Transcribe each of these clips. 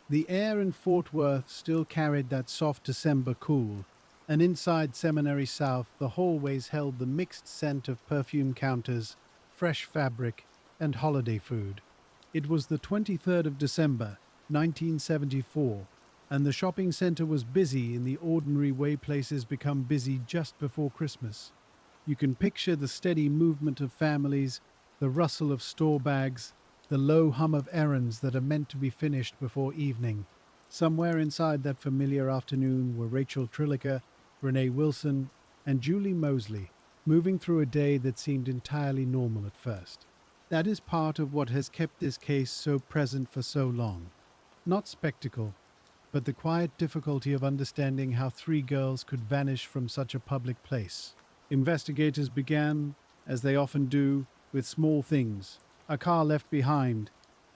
The air in Fort Worth still carried that soft December cool, and inside Seminary South, the hallways held the mixed scent of perfume counters, fresh fabric, and holiday food. It was the 23rd of December, 1974, and the shopping center was busy in the ordinary way places become busy just before Christmas. You can picture the steady movement of families, the rustle of store bags, the low hum of errands that are meant to be finished before evening. Somewhere inside that familiar afternoon were Rachel Trilliker, Renee Wilson, and Julie Mosley, moving through a day that seemed entirely normal at first. That is part of what has kept this case so present for so long. Not spectacle, but the quiet difficulty of understanding how three girls could vanish from such a public place. Investigators began, as they often do, with small things. A car left behind,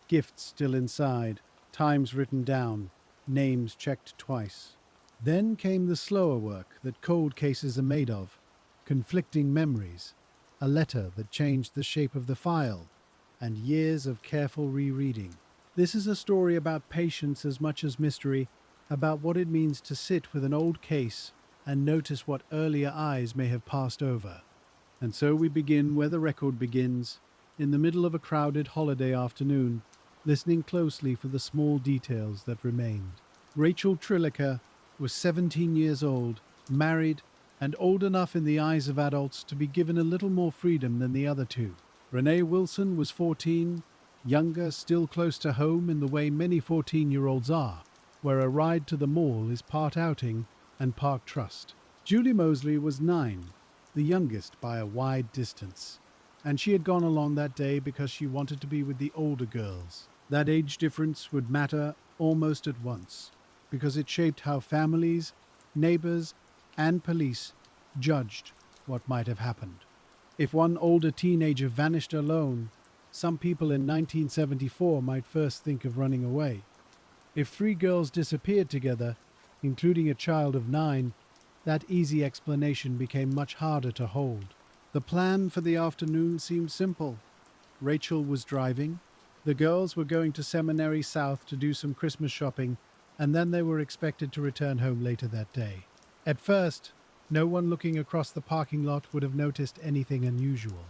gifts still inside, times written down, names checked twice. Then came the slower work that cold cases are made of, conflicting memories, a letter that changed the shape of the file, and years of careful rereading. This is a story about patience as much as mystery, about what it means to sit with an old case and notice what earlier eyes may have passed over. And so we begin where the record begins, in the middle of a crowded holiday afternoon, listening closely for the small details that remained. Rachel Trilliker was 17 years old, married, and old enough in the eyes of adults to be given a little more freedom than the other two. Renee Wilson was 14, younger, still close to home in the way many 14-year-olds are, where a ride to the mall is part outing and part trust. Julie Mosley was 9, the youngest by a wide distance, and she had gone along that day because she wanted to be with the older girls. That age difference would matter almost at once, because it shaped how families, neighbors, and police judged what might have happened. If one older teenager vanished alone, some people in 1974 might first think of running away. If three girls disappeared together, including a child of 9, that easy explanation became much harder to hold. The plan for the afternoon seemed simple. Rachel was driving, the girls were going to Seminary South to do some Christmas shopping, and then they were expected to return home later that day. At first, no one looking across the parking lot would have noticed anything unusual.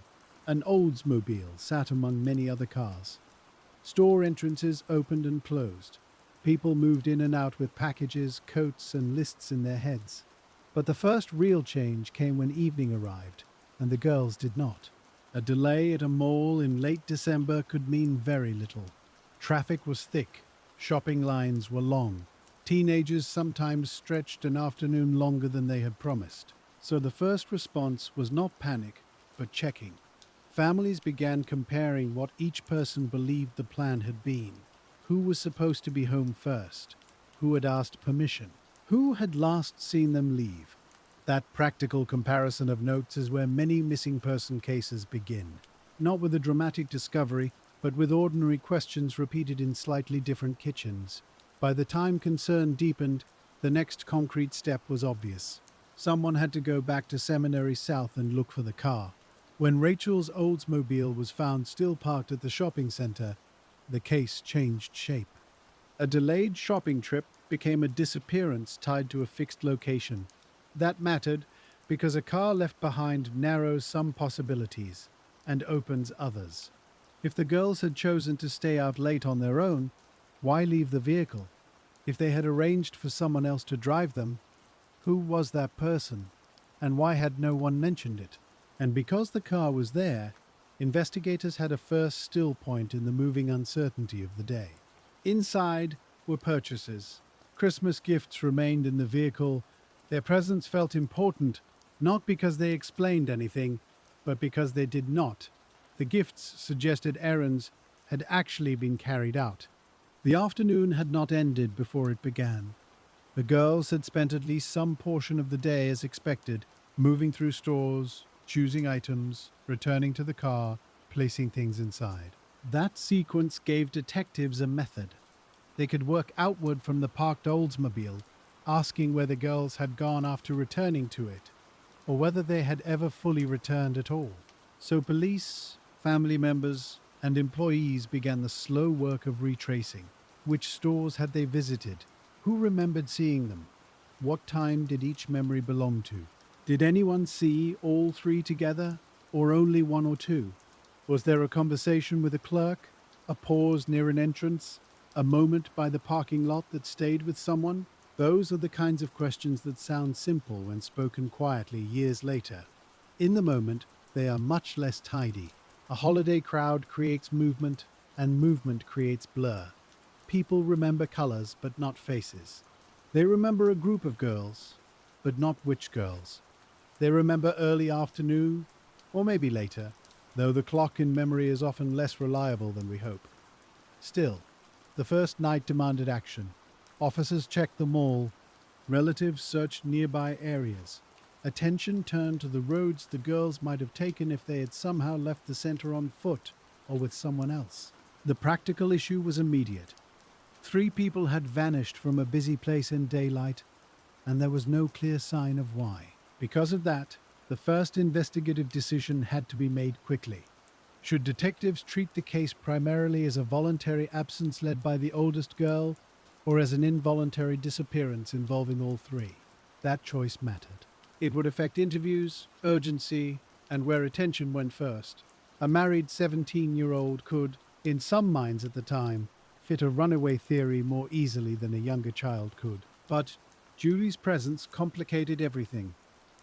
An Oldsmobile sat among many other cars. Store entrances opened and closed. People moved in and out with packages, coats, and lists in their heads. But the first real change came when evening arrived, and the girls did not. A delay at a mall in late December could mean very little. Traffic was thick, shopping lines were long. Teenagers sometimes stretched an afternoon longer than they had promised. So the first response was not panic, but checking. Families began comparing what each person believed the plan had been. Who was supposed to be home first? Who had asked permission? Who had last seen them leave? That practical comparison of notes is where many missing person cases begin. Not with a dramatic discovery, but with ordinary questions repeated in slightly different kitchens. By the time concern deepened, the next concrete step was obvious. Someone had to go back to Seminary South and look for the car. When Rachel's Oldsmobile was found still parked at the shopping center, the case changed shape. A delayed shopping trip became a disappearance tied to a fixed location. That mattered because a car left behind narrows some possibilities and opens others. If the girls had chosen to stay out late on their own, why leave the vehicle? If they had arranged for someone else to drive them, who was that person, and why had no one mentioned it? And because the car was there, investigators had a first still point in the moving uncertainty of the day. Inside were purchases. Christmas gifts remained in the vehicle. Their presence felt important, not because they explained anything, but because they did not. The gifts suggested errands had actually been carried out. The afternoon had not ended before it began. The girls had spent at least some portion of the day as expected, moving through stores, choosing items, returning to the car, placing things inside. That sequence gave detectives a method. They could work outward from the parked Oldsmobile, asking where the girls had gone after returning to it, or whether they had ever fully returned at all. So police, family members, and employees began the slow work of retracing. Which stores had they visited? Who remembered seeing them? What time did each memory belong to? Did anyone see all three together, or only one or two? Was there a conversation with a clerk, a pause near an entrance, a moment by the parking lot that stayed with someone? Those are the kinds of questions that sound simple when spoken quietly years later. In the moment, they are much less tidy. A holiday crowd creates movement, and movement creates blur. People remember colors, but not faces. They remember a group of girls, but not which girls. They remember early afternoon, or maybe later, though the clock in memory is often less reliable than we hope. Still, the first night demanded action. Officers checked the mall, relatives searched nearby areas. Attention turned to the roads the girls might have taken if they had somehow left the center on foot or with someone else. The practical issue was immediate. Three people had vanished from a busy place in daylight, and there was no clear sign of why. Because of that, the first investigative decision had to be made quickly. Should detectives treat the case primarily as a voluntary absence led by the oldest girl, or as an involuntary disappearance involving all three? That choice mattered. It would affect interviews, urgency, and where attention went first. A married 17-year-old could, in some minds at the time, fit a runaway theory more easily than a younger child could. But Julie's presence complicated everything.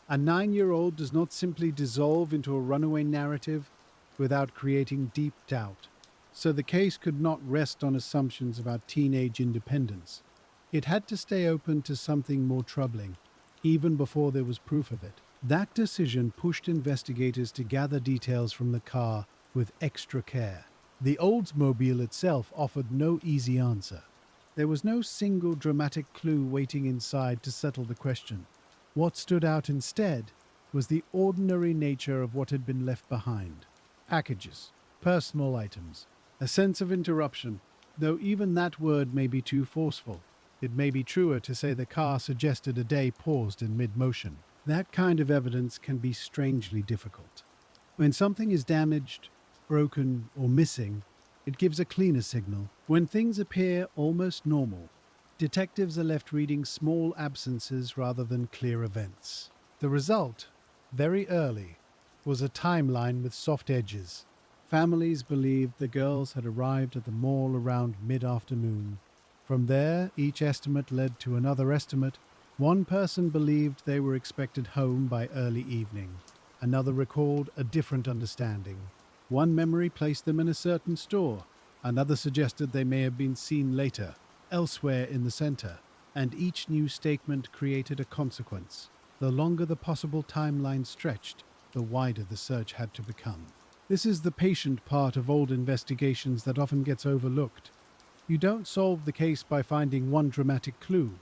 A 9-year-old does not simply dissolve into a runaway narrative without creating deep doubt. So the case could not rest on assumptions about teenage independence. It had to stay open to something more troubling, even before there was proof of it. That decision pushed investigators to gather details from the car with extra care. The Oldsmobile itself offered no easy answer. There was no single dramatic clue waiting inside to settle the question. What stood out instead was the ordinary nature of what had been left behind. Packages, personal items, a sense of interruption, though even that word may be too forceful. It may be truer to say the car suggested a day paused in mid-motion. That kind of evidence can be strangely difficult. When something is damaged, broken, or missing, it gives a cleaner signal. When things appear almost normal, detectives are left reading small absences rather than clear events. The result, very early, was a timeline with soft edges. Families believed the girls had arrived at the mall around mid-afternoon. From there, each estimate led to another estimate. One person believed they were expected home by early evening. Another recalled a different understanding. One memory placed them in a certain store. Another suggested they may have been seen later, elsewhere in the center. And each new statement created a consequence. The longer the possible timeline stretched, the wider the search had to become. This is the patient part of old investigations that often gets overlooked. You don't solve the case by finding one dramatic clue.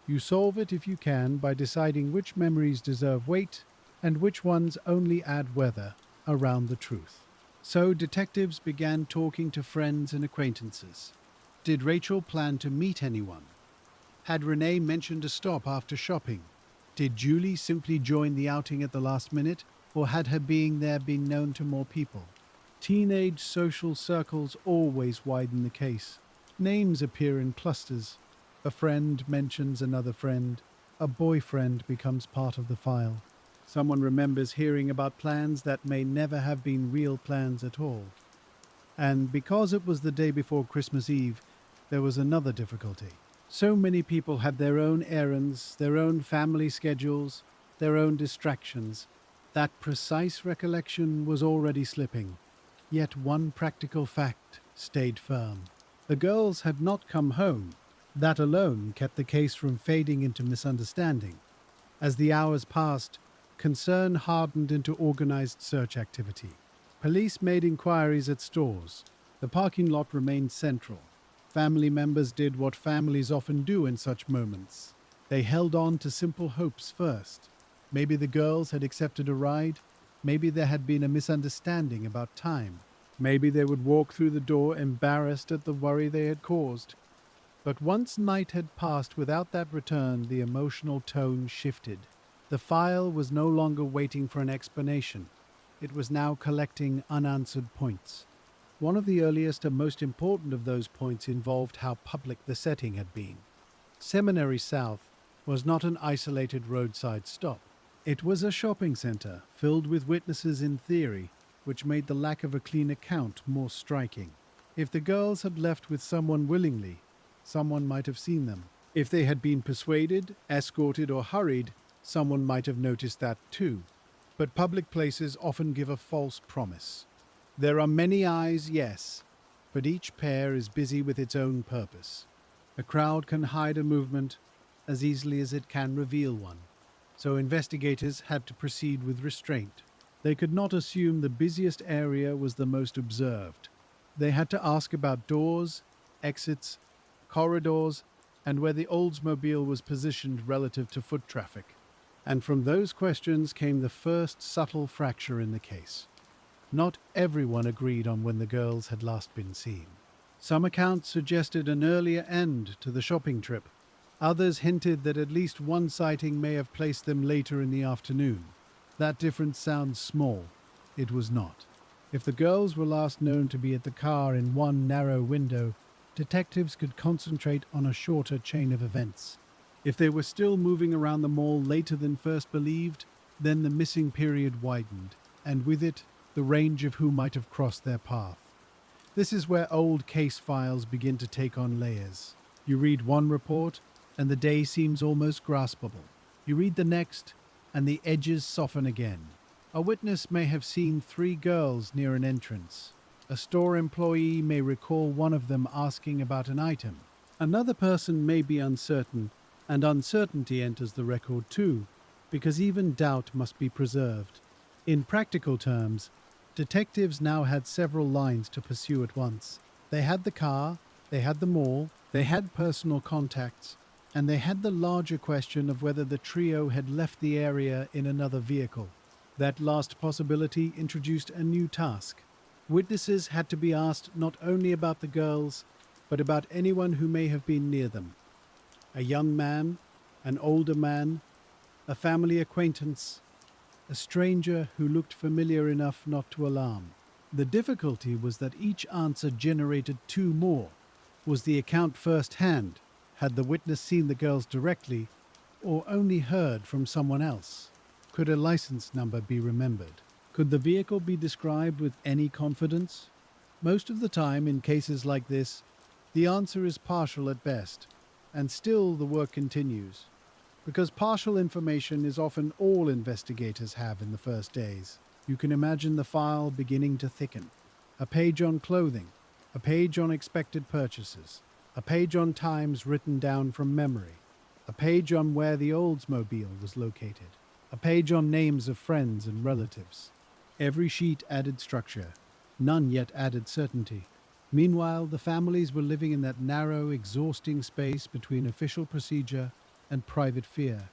You solve it, if you can, by deciding which memories deserve weight and which ones only add weather around the truth. So detectives began talking to friends and acquaintances. Did Rachel plan to meet anyone? Had Renee mentioned a stop after shopping? Did Julie simply join the outing at the last minute, or had her being there been known to more people? Teenage social circles always widen the case. Names appear in clusters. A friend mentions another friend. A boyfriend becomes part of the file. Someone remembers hearing about plans that may never have been real plans at all. And because it was the day before Christmas Eve, there was another difficulty. So many people had their own errands, their own family schedules, their own distractions. That precise recollection was already slipping. Yet one practical fact stayed firm. The girls had not come home. That alone kept the case from fading into misunderstanding. As the hours passed, concern hardened into organized search activity. Police made inquiries at stores. The parking lot remained central. Family members did what families often do in such moments. They held on to simple hopes first. Maybe the girls had accepted a ride. Maybe there had been a misunderstanding about time. Maybe they would walk through the door embarrassed at the worry they had caused. But once night had passed without that return, the emotional tone shifted. The file was no longer waiting for an explanation. It was now collecting unanswered points. One of the earliest and most important of those points involved how public the setting had been. Seminary South was not an isolated roadside stop. It was a shopping center filled with witnesses in theory, which made the lack of a clean account more striking. If the girls had left with someone willingly, someone might have seen them. If they had been persuaded, escorted, or hurried, someone might have noticed that too. But public places often give a false promise. There are many eyes, yes, but each pair is busy with its own purpose. A crowd can hide a movement as easily as it can reveal one, so investigators had to proceed with restraint. They could not assume the busiest area was the most observed. They had to ask about doors, exits, corridors, and where the Oldsmobile was positioned relative to foot traffic. And from those questions came the first subtle fracture in the case. Not everyone agreed on when the girls had last been seen. Some accounts suggested an earlier end to the shopping trip. Others hinted that at least one sighting may have placed them later in the afternoon. That difference sounds small. It was not. If the girls were last known to be at the car in one narrow window, detectives could concentrate on a shorter chain of events. If they were still moving around the mall later than first believed, then the missing period widened, and with it, the range of who might have crossed their path. This is where old case files begin to take on layers. You read one report, and the day seems almost graspable. You read the next, and the edges soften again. A witness may have seen 3 girls near an entrance. A store employee may recall one of them asking about an item. Another person may be uncertain, and uncertainty enters the record too, because even doubt must be preserved. In practical terms, detectives now had several lines to pursue at once. They had the car, they had the mall, they had personal contacts, and they had the larger question of whether the trio had left the area in another vehicle. That last possibility introduced a new task. Witnesses had to be asked not only about the girls, but about anyone who may have been near them. A young man, an older man, a family acquaintance, a stranger who looked familiar enough not to alarm. The difficulty was that each answer generated 2 more. Was the account first-hand? Had the witness seen the girls directly, or only heard from someone else? Could a license number be remembered? Could the vehicle be described with any confidence? Most of the time, in cases like this, the answer is partial at best, and still the work continues. Because partial information is often all investigators have in the first days. You can imagine the file beginning to thicken. A page on clothing, a page on expected purchases, a page on times written down from memory, a page on where the Oldsmobile was located, a page on names of friends and relatives. Every sheet added structure, none yet added certainty. Meanwhile, the families were living in that narrow, exhausting space between official procedure and private fear.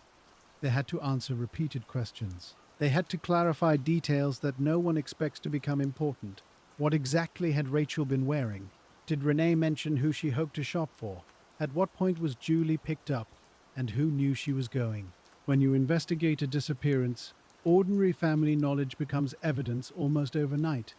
They had to answer repeated questions. They had to clarify details that no one expects to become important. What exactly had Rachel been wearing? Did Renee mention who she hoped to shop for? At what point was Julie picked up? And who knew she was going? When you investigate a disappearance, ordinary family knowledge becomes evidence almost overnight.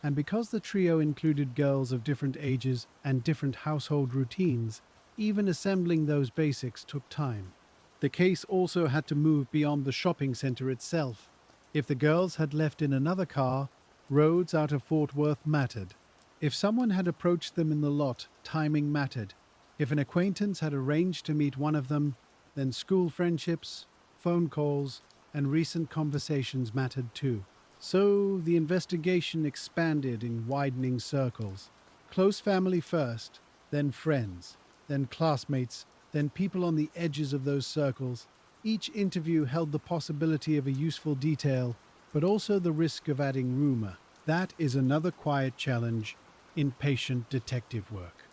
And because the trio included girls of different ages and different household routines, even assembling those basics took time. The case also had to move beyond the shopping center itself. If the girls had left in another car, roads out of Fort Worth mattered. If someone had approached them in the lot, timing mattered. If an acquaintance had arranged to meet one of them, then school friendships, phone calls, and recent conversations mattered too. So the investigation expanded in widening circles. Close family first, then friends, then classmates, then people on the edges of those circles. Each interview held the possibility of a useful detail, but also the risk of adding rumor. That is another quiet challenge in patient detective work.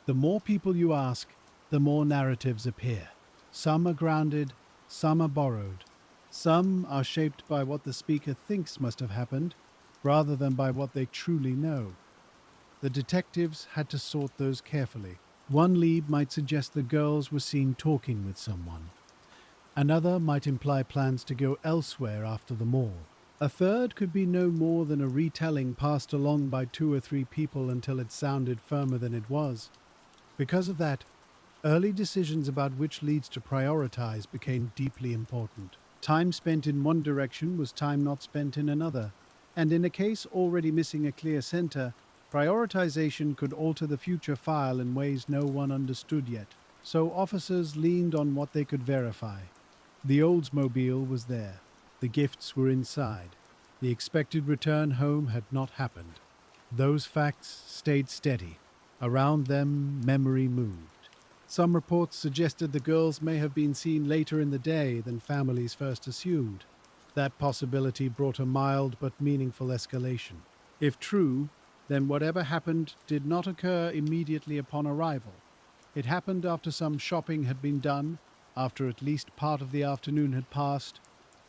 The more people you ask, the more narratives appear. Some are grounded, some are borrowed. Some are shaped by what the speaker thinks must have happened, rather than by what they truly know. The detectives had to sort those carefully. One lead might suggest the girls were seen talking with someone. Another might imply plans to go elsewhere after the mall. A third could be no more than a retelling passed along by two or three people until it sounded firmer than it was. Because of that, early decisions about which leads to prioritize became deeply important. Time spent in one direction was time not spent in another, and in a case already missing a clear center, prioritization could alter the future file in ways no one understood yet. So officers leaned on what they could verify. The Oldsmobile was there. The gifts were inside. The expected return home had not happened. Those facts stayed steady. Around them, memory moved. Some reports suggested the girls may have been seen later in the day than families first assumed. That possibility brought a mild but meaningful escalation. If true, then whatever happened did not occur immediately upon arrival. It happened after some shopping had been done, after at least part of the afternoon had passed,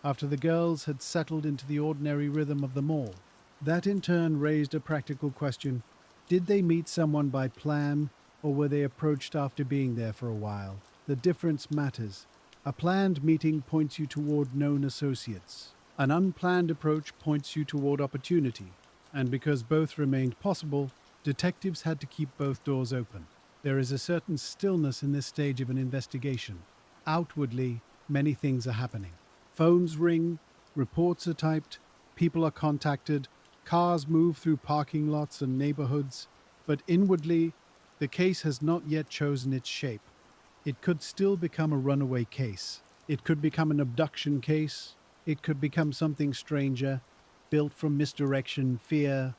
after the girls had settled into the ordinary rhythm of the mall. That in turn raised a practical question. Did they meet someone by plan, or were they approached after being there for a while? The difference matters. A planned meeting points you toward known associates. An unplanned approach points you toward opportunity. And because both remained possible, detectives had to keep both doors open. There is a certain stillness in this stage of an investigation. Outwardly, many things are happening. Phones ring, reports are typed, people are contacted, cars move through parking lots and neighborhoods, but inwardly, the case has not yet chosen its shape. It could still become a runaway case. It could become an abduction case. It could become something stranger, built from misdirection, fear,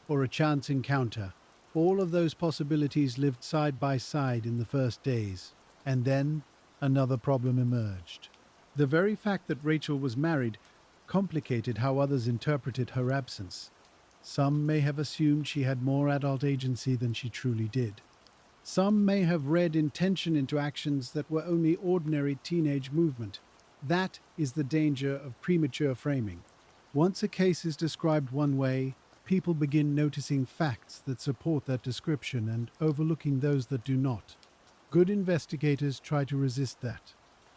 or a chance encounter. All of those possibilities lived side by side in the first days, and then another problem emerged. The very fact that Rachel was married complicated how others interpreted her absence. Some may have assumed she had more adult agency than she truly did. Some may have read intention into actions that were only ordinary teenage movement. That is the danger of premature framing. Once a case is described one way, people begin noticing facts that support that description and overlooking those that do not. Good investigators try to resist that.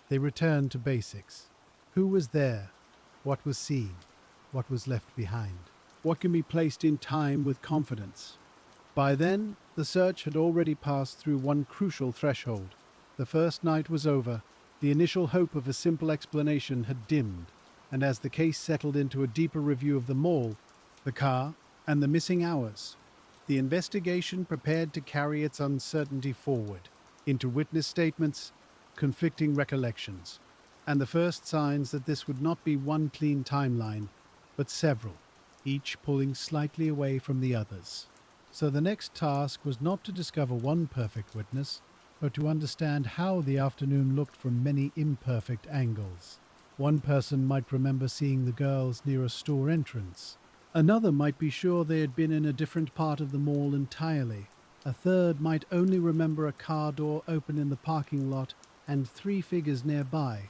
They return to basics. Who was there? What was seen? What was left behind? What can be placed in time with confidence? By then, the search had already passed through one crucial threshold. The first night was over. The initial hope of a simple explanation had dimmed, and as the case settled into a deeper review of the mall, the car, and the missing hours, the investigation prepared to carry its uncertainty forward into witness statements, conflicting recollections, and the first signs that this would not be one clean timeline, but several, each pulling slightly away from the others. So the next task was not to discover one perfect witness, but to understand how the afternoon looked from many imperfect angles. One person might remember seeing the girls near a store entrance. Another might be sure they had been in a different part of the mall entirely. A third might only remember a car door open in the parking lot and three figures nearby,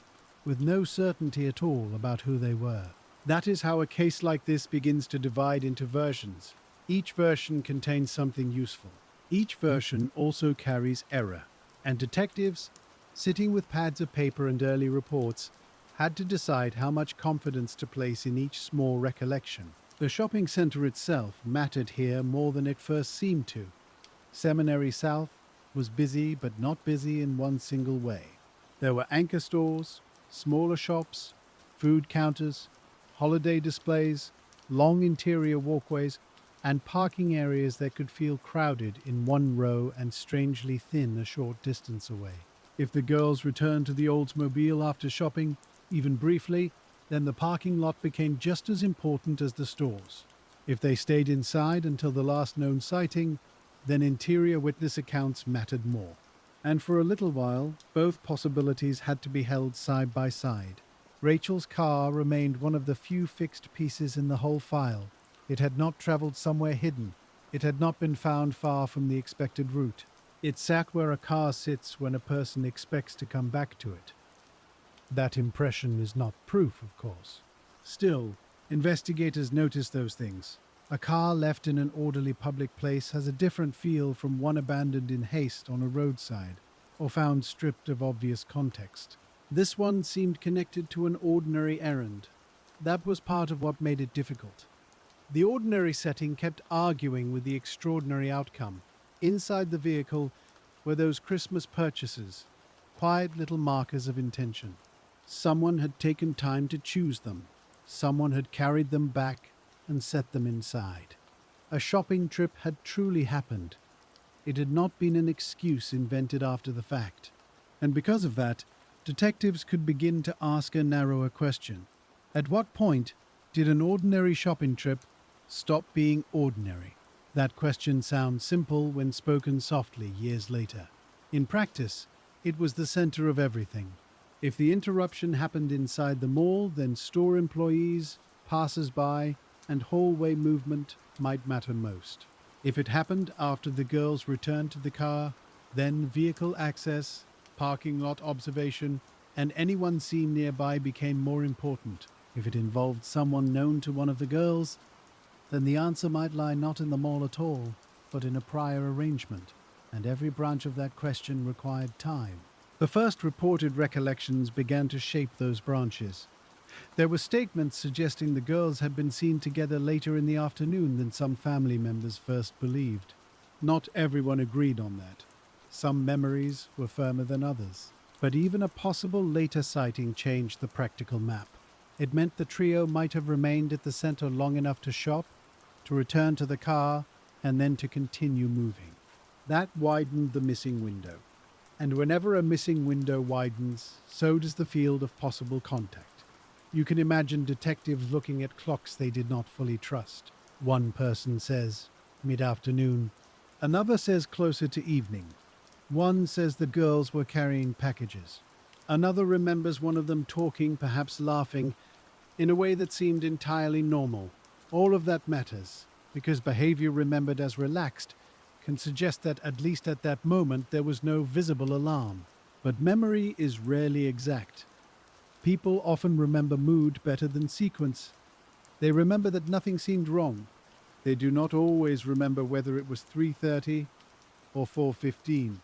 with no certainty at all about who they were. That is how a case like this begins to divide into versions. Each version contains something useful. Each version also carries error, and detectives, sitting with pads of paper and early reports, had to decide how much confidence to place in each small recollection. The shopping center itself mattered here more than it first seemed to. Seminary South was busy but not busy in one single way. There were anchor stores, smaller shops, food counters, holiday displays, long interior walkways, and parking areas that could feel crowded in one row and strangely thin a short distance away. If the girls returned to the Oldsmobile after shopping, even briefly, then the parking lot became just as important as the stores. If they stayed inside until the last known sighting, then interior witness accounts mattered more. And for a little while, both possibilities had to be held side by side. Rachel's car remained one of the few fixed pieces in the whole file. It had not traveled somewhere hidden. It had not been found far from the expected route. It sat where a car sits when a person expects to come back to it. That impression is not proof, of course. Still, investigators notice those things. A car left in an orderly public place has a different feel from one abandoned in haste on a roadside, or found stripped of obvious context. This one seemed connected to an ordinary errand. That was part of what made it difficult. The ordinary setting kept arguing with the extraordinary outcome. Inside the vehicle were those Christmas purchases, quiet little markers of intention. Someone had taken time to choose them. Someone had carried them back and set them inside. A shopping trip had truly happened. It had not been an excuse invented after the fact. And because of that, detectives could begin to ask a narrower question. At what point did an ordinary shopping trip stop being ordinary? That question sounds simple when spoken softly years later. In practice, it was the center of everything. If the interruption happened inside the mall, then store employees, passers-by, and hallway movement might matter most. If it happened after the girls returned to the car, then vehicle access, parking lot observation, and anyone seen nearby became more important. If it involved someone known to one of the girls, then the answer might lie not in the mall at all, but in a prior arrangement, and every branch of that question required time. The first reported recollections began to shape those branches. There were statements suggesting the girls had been seen together later in the afternoon than some family members first believed. Not everyone agreed on that. Some memories were firmer than others. But even a possible later sighting changed the practical map. It meant the trio might have remained at the center long enough to shop, to return to the car, and then to continue moving. That widened the missing window. And whenever a missing window widens, so does the field of possible contact. You can imagine detectives looking at clocks they did not fully trust. One person says, mid-afternoon. Another says closer to evening. One says the girls were carrying packages. Another remembers one of them talking, perhaps laughing, in a way that seemed entirely normal. All of that matters, because behavior remembered as relaxed can suggest that at least at that moment there was no visible alarm. But memory is rarely exact. People often remember mood better than sequence. They remember that nothing seemed wrong. They do not always remember whether it was 3:30 or 4:15.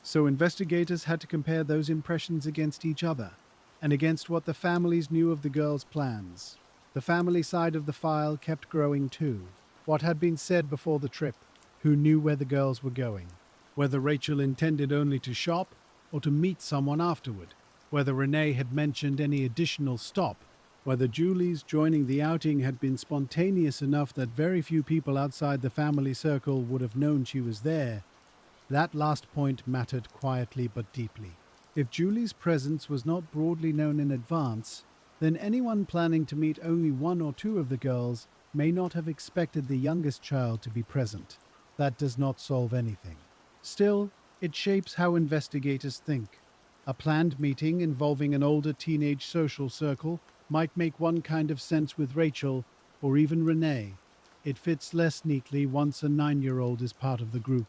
So investigators had to compare those impressions against each other, and against what the families knew of the girls' plans. The family side of the file kept growing too. What had been said before the trip? Who knew where the girls were going? Whether Rachel intended only to shop or to meet someone afterward? Whether Renee had mentioned any additional stop? Whether Julie's joining the outing had been spontaneous enough that very few people outside the family circle would have known she was there? That last point mattered quietly but deeply. If Julie's presence was not broadly known in advance, then anyone planning to meet only one or two of the girls may not have expected the youngest child to be present. That does not solve anything. Still, it shapes how investigators think. A planned meeting involving an older teenage social circle might make one kind of sense with Rachel or even Renee. It fits less neatly once a 9-year-old is part of the group.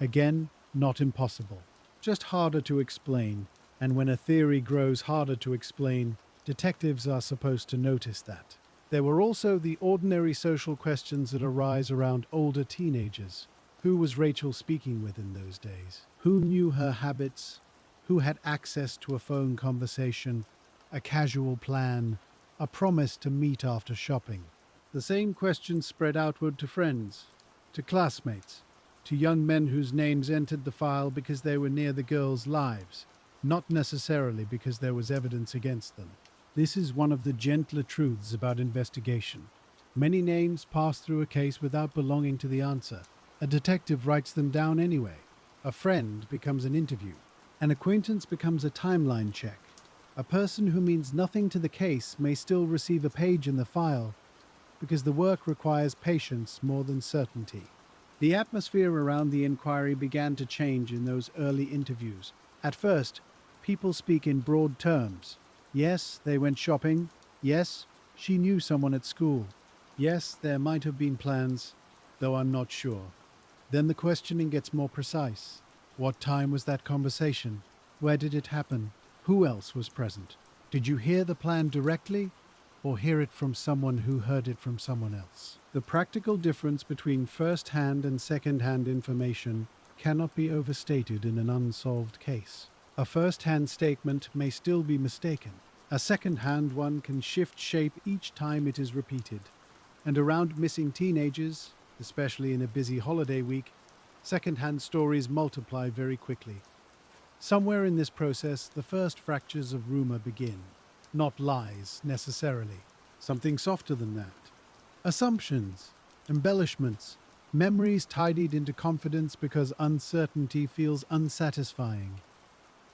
Again, not impossible. Just harder to explain, and when a theory grows harder to explain, detectives are supposed to notice that. There were also the ordinary social questions that arise around older teenagers. Who was Rachel speaking with in those days? Who knew her habits? Who had access to a phone conversation, a casual plan, a promise to meet after shopping? The same questions spread outward to friends, to classmates, to young men whose names entered the file because they were near the girls' lives, not necessarily because there was evidence against them. This is one of the gentler truths about investigation. Many names pass through a case without belonging to the answer. A detective writes them down anyway. A friend becomes an interview. An acquaintance becomes a timeline check. A person who means nothing to the case may still receive a page in the file because the work requires patience more than certainty. The atmosphere around the inquiry began to change in those early interviews. At first, people speak in broad terms. Yes, they went shopping. Yes, she knew someone at school. Yes, there might have been plans, though I'm not sure. Then the questioning gets more precise. What time was that conversation? Where did it happen? Who else was present? Did you hear the plan directly, or hear it from someone who heard it from someone else? The practical difference between first-hand and second-hand information cannot be overstated in an unsolved case. A first-hand statement may still be mistaken. A second-hand one can shift shape each time it is repeated. And around missing teenagers, especially in a busy holiday week, second-hand stories multiply very quickly. Somewhere in this process, the first fractures of rumor begin. Not lies, necessarily. Something softer than that. Assumptions, embellishments, memories tidied into confidence because uncertainty feels unsatisfying.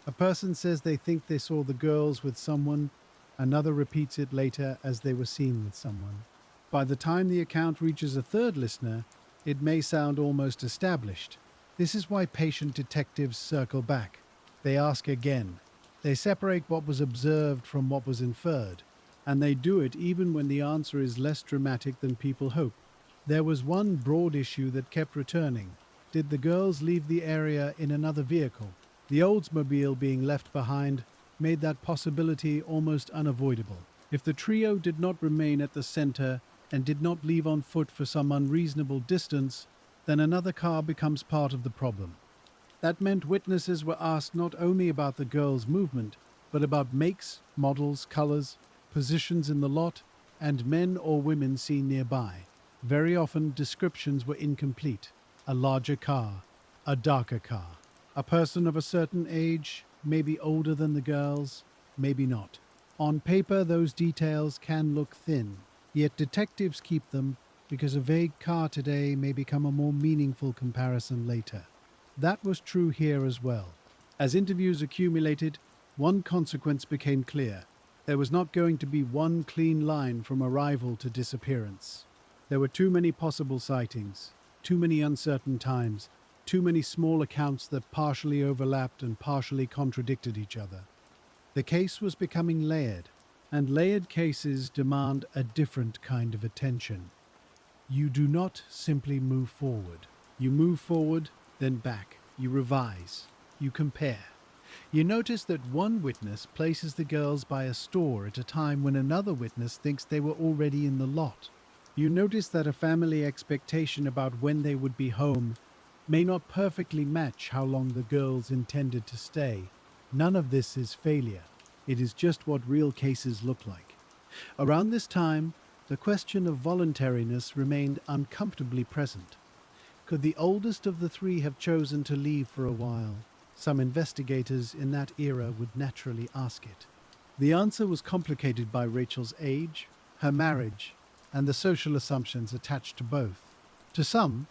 A person says they think they saw the girls with someone, another repeats it later as they were seen with someone. By the time the account reaches a third listener, it may sound almost established. This is why patient detectives circle back. They ask again. They separate what was observed from what was inferred, and they do it even when the answer is less dramatic than people hope. There was one broad issue that kept returning. Did the girls leave the area in another vehicle? The Oldsmobile being left behind made that possibility almost unavoidable. If the trio did not remain at the center and did not leave on foot for some unreasonable distance, then another car becomes part of the problem. That meant witnesses were asked not only about the girls' movement, but about makes, models, colors, positions in the lot, and men or women seen nearby. Very often, descriptions were incomplete. A larger car, a darker car, a person of a certain age, maybe older than the girls, maybe not. On paper, those details can look thin, yet detectives keep them because a vague car today may become a more meaningful comparison later. That was true here as well. As interviews accumulated, one consequence became clear. There was not going to be one clean line from arrival to disappearance. There were too many possible sightings, too many uncertain times, too many small accounts that partially overlapped and partially contradicted each other. The case was becoming layered, and layered cases demand a different kind of attention. You do not simply move forward. You move forward, then back. You revise. You compare. You notice that one witness places the girls by a store at a time when another witness thinks they were already in the lot. You notice that a family expectation about when they would be home may not perfectly match how long the girls intended to stay. None of this is failure. It is just what real cases look like. Around this time, the question of voluntariness remained uncomfortably present. Could the oldest of the three have chosen to leave for a while? Some investigators in that era would naturally ask it. The answer was complicated by Rachel's age, her marriage, and the social assumptions attached to both. To some,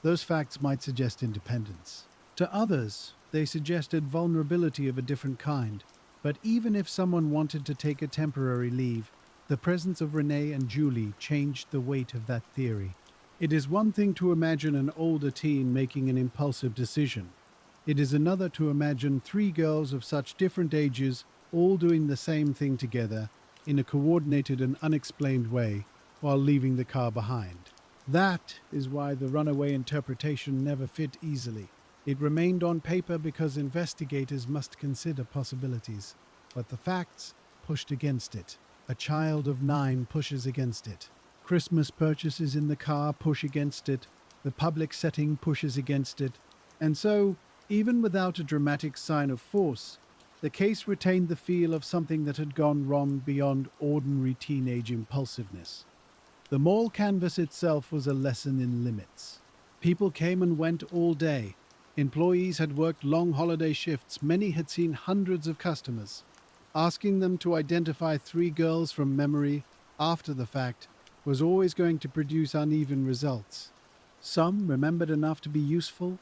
those facts might suggest independence. To others, they suggested vulnerability of a different kind. But even if someone wanted to take a temporary leave, the presence of Renee and Julie changed the weight of that theory. It is one thing to imagine an older teen making an impulsive decision. It is another to imagine three girls of such different ages all doing the same thing together in a coordinated and unexplained way while leaving the car behind. That is why the runaway interpretation never fit easily. It remained on paper because investigators must consider possibilities, but the facts pushed against it. A child of 9 pushes against it. Christmas purchases in the car push against it. The public setting pushes against it. And so, even without a dramatic sign of force, the case retained the feel of something that had gone wrong beyond ordinary teenage impulsiveness. The mall canvas itself was a lesson in limits. People came and went all day. Employees had worked long holiday shifts. Many had seen hundreds of customers. Asking them to identify 3 girls from memory after the fact was always going to produce uneven results. Some remembered enough to be useful.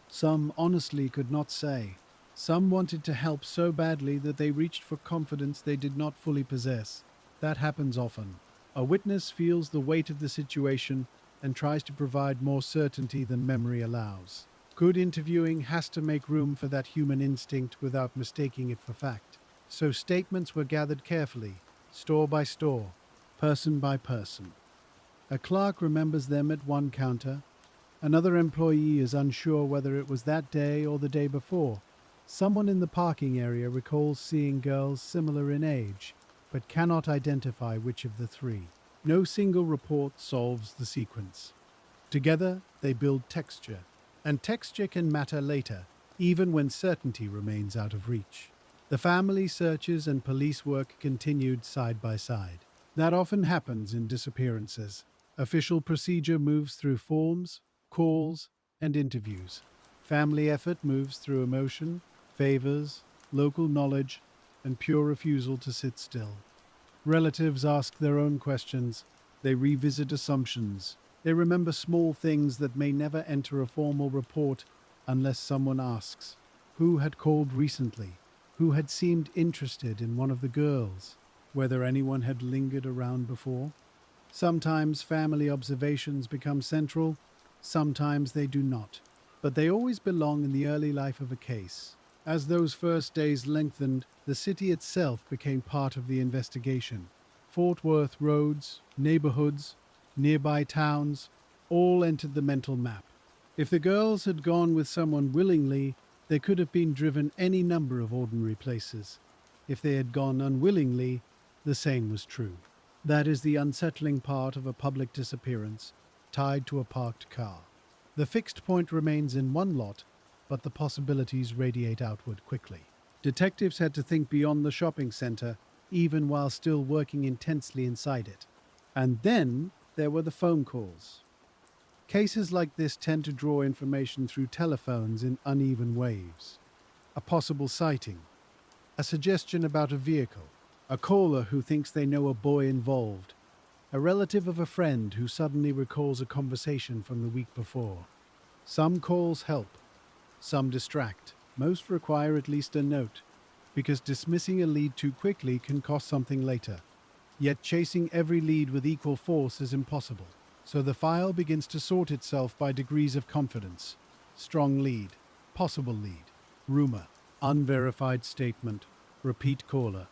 Some honestly could not say. Some wanted to help so badly that they reached for confidence they did not fully possess. That happens often. A witness feels the weight of the situation and tries to provide more certainty than memory allows. Good interviewing has to make room for that human instinct without mistaking it for fact. So statements were gathered carefully, store by store, person by person. A clerk remembers them at one counter. Another employee is unsure whether it was that day or the day before. Someone in the parking area recalls seeing girls similar in age, but cannot identify which of the 3. No single report solves the sequence. Together, they build texture, and texture can matter later, even when certainty remains out of reach. The family searches and police work continued side by side. That often happens in disappearances. Official procedure moves through forms, calls, and interviews. Family effort moves through emotion, favors, local knowledge, and pure refusal to sit still. Relatives ask their own questions. They revisit assumptions. They remember small things that may never enter a formal report unless someone asks. Who had called recently? Who had seemed interested in one of the girls? Whether anyone had lingered around before? Sometimes family observations become central, sometimes they do not. But they always belong in the early life of a case. As those first days lengthened, the city itself became part of the investigation. Fort Worth roads, neighborhoods, nearby towns, all entered the mental map. If the girls had gone with someone willingly, they could have been driven any number of ordinary places. If they had gone unwillingly, the same was true. That is the unsettling part of a public disappearance, tied to a parked car. The fixed point remains in one lot, but the possibilities radiate outward quickly. Detectives had to think beyond the shopping center, even while still working intensely inside it. And then there were the phone calls. Cases like this tend to draw information through telephones in uneven waves. A possible sighting, a suggestion about a vehicle, a caller who thinks they know a boy involved, a relative of a friend who suddenly recalls a conversation from the week before. Some calls help, some distract. Most require at least a note, because dismissing a lead too quickly can cost something later. Yet chasing every lead with equal force is impossible. So the file begins to sort itself by degrees of confidence. Strong lead, possible lead, rumor, unverified statement, repeat caller,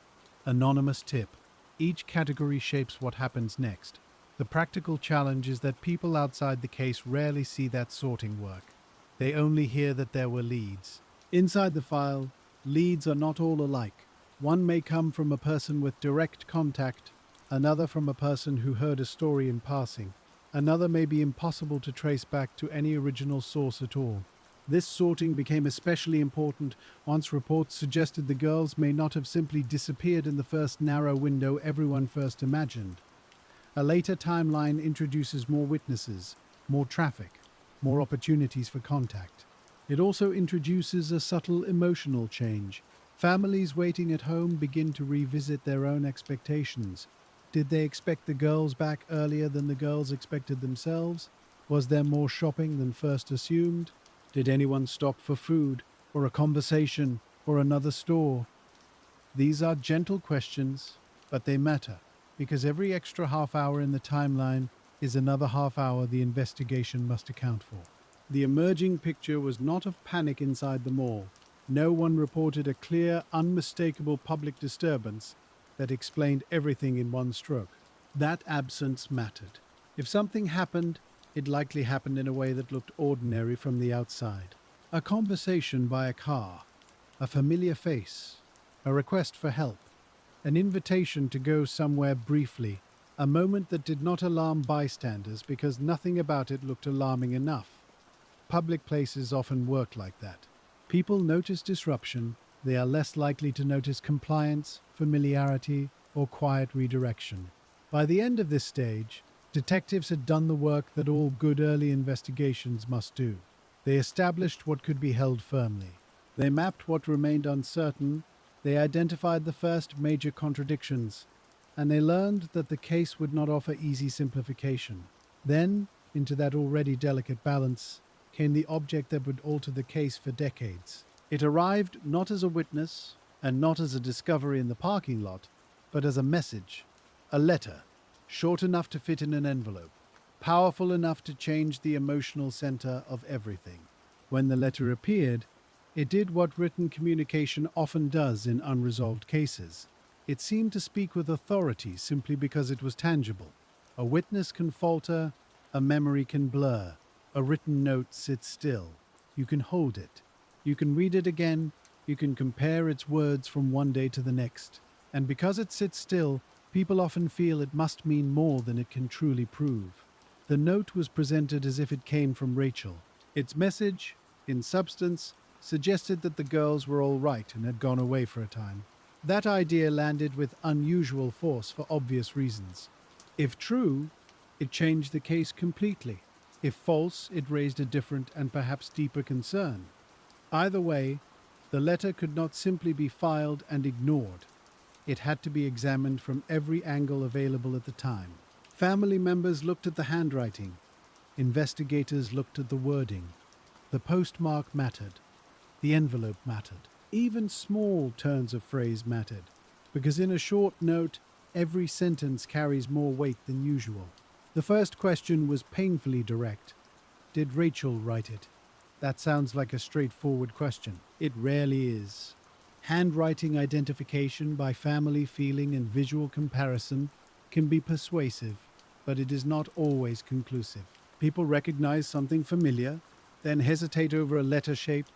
anonymous tip. Each category shapes what happens next. The practical challenge is that people outside the case rarely see that sorting work. They only hear that there were leads. Inside the file, leads are not all alike. One may come from a person with direct contact, another from a person who heard a story in passing. Another may be impossible to trace back to any original source at all. This sorting became especially important once reports suggested the girls may not have simply disappeared in the first narrow window everyone first imagined. A later timeline introduces more witnesses, more traffic, more opportunities for contact. It also introduces a subtle emotional change. Families waiting at home begin to revisit their own expectations. Did they expect the girls back earlier than the girls expected themselves? Was there more shopping than first assumed? Did anyone stop for food, or a conversation, or another store? These are gentle questions, but they matter, because every extra half hour in the timeline is another half hour the investigation must account for. The emerging picture was not of panic inside the mall. No one reported a clear, unmistakable public disturbance that explained everything in one stroke. That absence mattered. If something happened, it likely happened in a way that looked ordinary from the outside. A conversation by a car, a familiar face, a request for help, an invitation to go somewhere briefly, a moment that did not alarm bystanders because nothing about it looked alarming enough. Public places often work like that. People notice disruption, they are less likely to notice compliance, familiarity, or quiet redirection. By the end of this stage, detectives had done the work that all good early investigations must do. They established what could be held firmly. They mapped what remained uncertain, they identified the first major contradictions, and they learned that the case would not offer easy simplification. Then, into that already delicate balance, came the object that would alter the case for decades. It arrived not as a witness, and not as a discovery in the parking lot, but as a message, a letter, short enough to fit in an envelope, powerful enough to change the emotional center of everything. When the letter appeared, it did what written communication often does in unresolved cases. It seemed to speak with authority simply because it was tangible. A witness can falter, a memory can blur, a written note sits still. You can hold it. You can read it again, you can compare its words from one day to the next. And because it sits still, people often feel it must mean more than it can truly prove. The note was presented as if it came from Rachel. Its message, in substance, suggested that the girls were all right and had gone away for a time. That idea landed with unusual force for obvious reasons. If true, it changed the case completely. If false, it raised a different and perhaps deeper concern. Either way, the letter could not simply be filed and ignored. It had to be examined from every angle available at the time. Family members looked at the handwriting. Investigators looked at the wording. The postmark mattered. The envelope mattered. Even small turns of phrase mattered, because in a short note, every sentence carries more weight than usual. The first question was painfully direct. Did Rachel write it? That sounds like a straightforward question. It rarely is. Handwriting identification by family feeling and visual comparison can be persuasive, but it is not always conclusive. People recognize something familiar, then hesitate over a letter shape,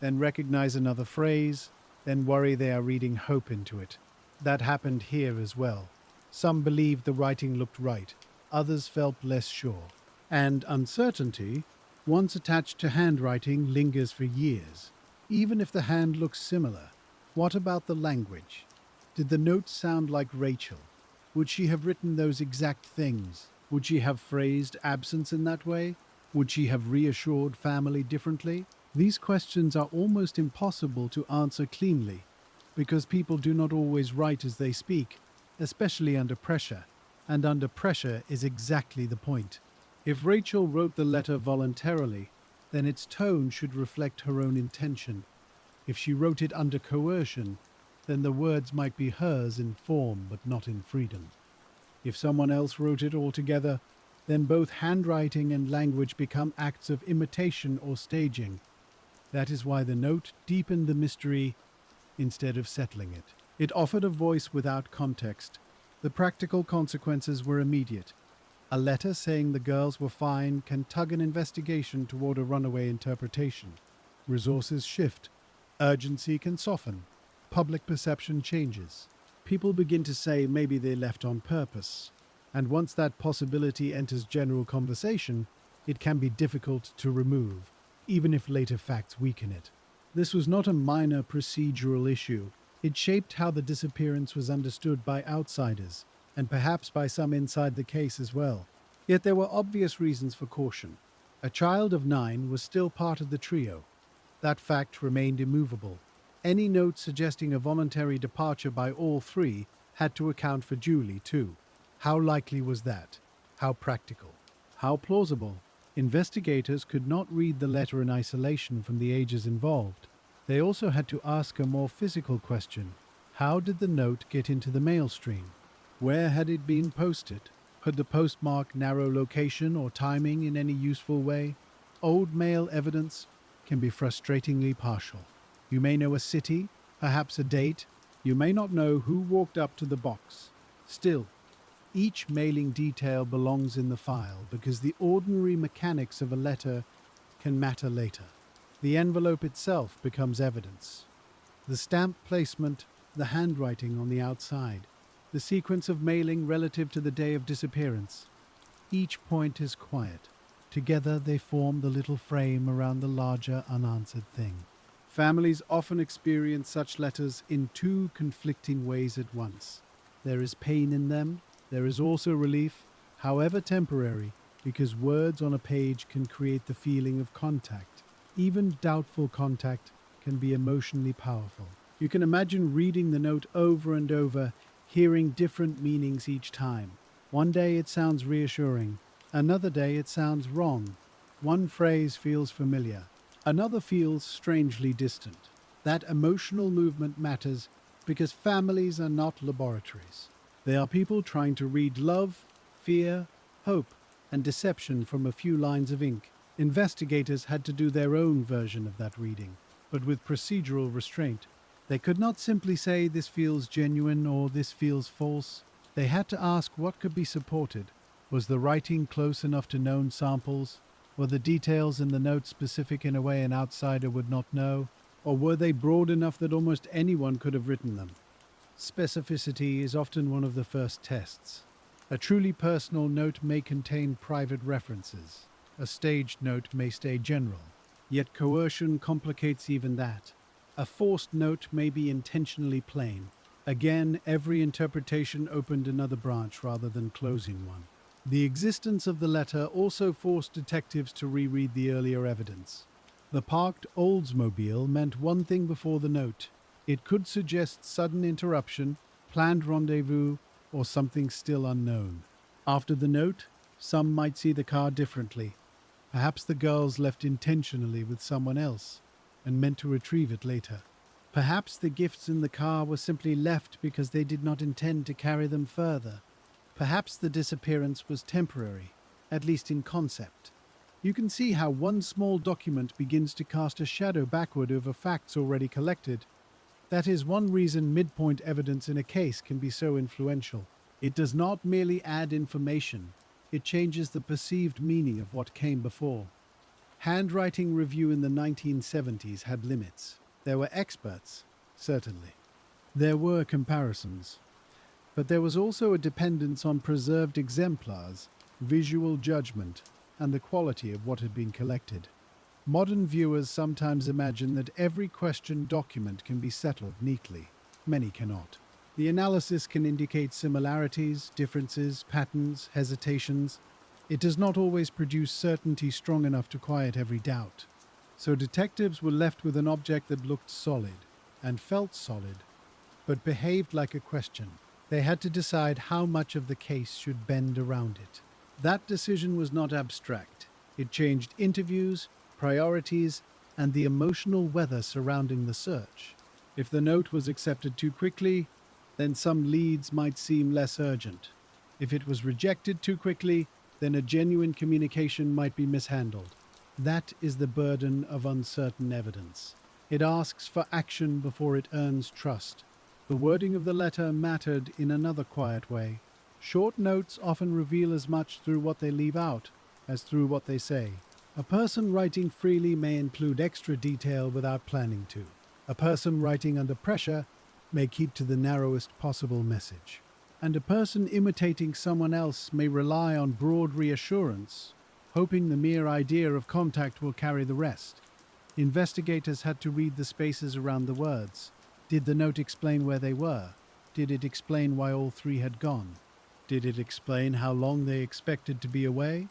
then recognize another phrase, then worry they are reading hope into it. That happened here as well. Some believed the writing looked right, others felt less sure. And uncertainty, once attached to handwriting, lingers for years. Even if the hand looks similar, what about the language? Did the note sound like Rachel? Would she have written those exact things? Would she have phrased absence in that way? Would she have reassured family differently? These questions are almost impossible to answer cleanly, because people do not always write as they speak, especially under pressure, and under pressure is exactly the point. If Rachel wrote the letter voluntarily, then its tone should reflect her own intention. If she wrote it under coercion, then the words might be hers in form but not in freedom. If someone else wrote it altogether, then both handwriting and language become acts of imitation or staging. That is why the note deepened the mystery instead of settling it. It offered a voice without context. The practical consequences were immediate. A letter saying the girls were fine can tug an investigation toward a runaway interpretation. Resources shift. Urgency can soften. Public perception changes. People begin to say maybe they left on purpose. And once that possibility enters general conversation, it can be difficult to remove, even if later facts weaken it. This was not a minor procedural issue. It shaped how the disappearance was understood by outsiders, and perhaps by some inside the case as well. Yet there were obvious reasons for caution. A child of 9 was still part of the trio. That fact remained immovable. Any note suggesting a voluntary departure by all three had to account for Julie, too. How likely was that? How practical? How plausible? Investigators could not read the letter in isolation from the ages involved. They also had to ask a more physical question. How did the note get into the mail stream? Where had it been posted? Could the postmark narrow location or timing in any useful way? Old mail evidence can be frustratingly partial. You may know a city, perhaps a date. You may not know who walked up to the box. Still, each mailing detail belongs in the file because the ordinary mechanics of a letter can matter later. The envelope itself becomes evidence. The stamp placement, the handwriting on the outside, the sequence of mailing relative to the day of disappearance. Each point is quiet. Together they form the little frame around the larger unanswered thing. Families often experience such letters in two conflicting ways at once. There is pain in them. There is also relief, however temporary, because words on a page can create the feeling of contact. Even doubtful contact can be emotionally powerful. You can imagine reading the note over and over, hearing different meanings each time. One day it sounds reassuring. Another day it sounds wrong. One phrase feels familiar. Another feels strangely distant. That emotional movement matters because families are not laboratories. They are people trying to read love, fear, hope, and deception from a few lines of ink. Investigators had to do their own version of that reading, but with procedural restraint. They could not simply say this feels genuine or this feels false. They had to ask what could be supported. Was the writing close enough to known samples? Were the details in the note specific in a way an outsider would not know? Or were they broad enough that almost anyone could have written them? Specificity is often one of the first tests. A truly personal note may contain private references. A staged note may stay general. Yet coercion complicates even that. A forced note may be intentionally plain. Again, every interpretation opened another branch rather than closing one. The existence of the letter also forced detectives to reread the earlier evidence. The parked Oldsmobile meant one thing before the note. It could suggest sudden interruption, planned rendezvous, or something still unknown. After the note, some might see the car differently. Perhaps the girls left intentionally with someone else and meant to retrieve it later. Perhaps the gifts in the car were simply left because they did not intend to carry them further. Perhaps the disappearance was temporary, at least in concept. You can see how one small document begins to cast a shadow backward over facts already collected. That is one reason midpoint evidence in a case can be so influential. It does not merely add information, it changes the perceived meaning of what came before. Handwriting review in the 1970s had limits. There were experts, certainly. There were comparisons. But there was also a dependence on preserved exemplars, visual judgment, and the quality of what had been collected. Modern viewers sometimes imagine that every questioned document can be settled neatly. Many cannot. The analysis can indicate similarities, differences, patterns, hesitations. It does not always produce certainty strong enough to quiet every doubt. So detectives were left with an object that looked solid and felt solid, but behaved like a question. They had to decide how much of the case should bend around it. That decision was not abstract. It changed interviews, priorities, and the emotional weather surrounding the search. If the note was accepted too quickly, then some leads might seem less urgent. If it was rejected too quickly, then a genuine communication might be mishandled. That is the burden of uncertain evidence. It asks for action before it earns trust. The wording of the letter mattered in another quiet way. Short notes often reveal as much through what they leave out as through what they say. A person writing freely may include extra detail without planning to. A person writing under pressure may keep to the narrowest possible message. And a person imitating someone else may rely on broad reassurance, hoping the mere idea of contact will carry the rest. Investigators had to read the spaces around the words. Did the note explain where they were? Did it explain why all three had gone? Did it explain how long they expected to be away?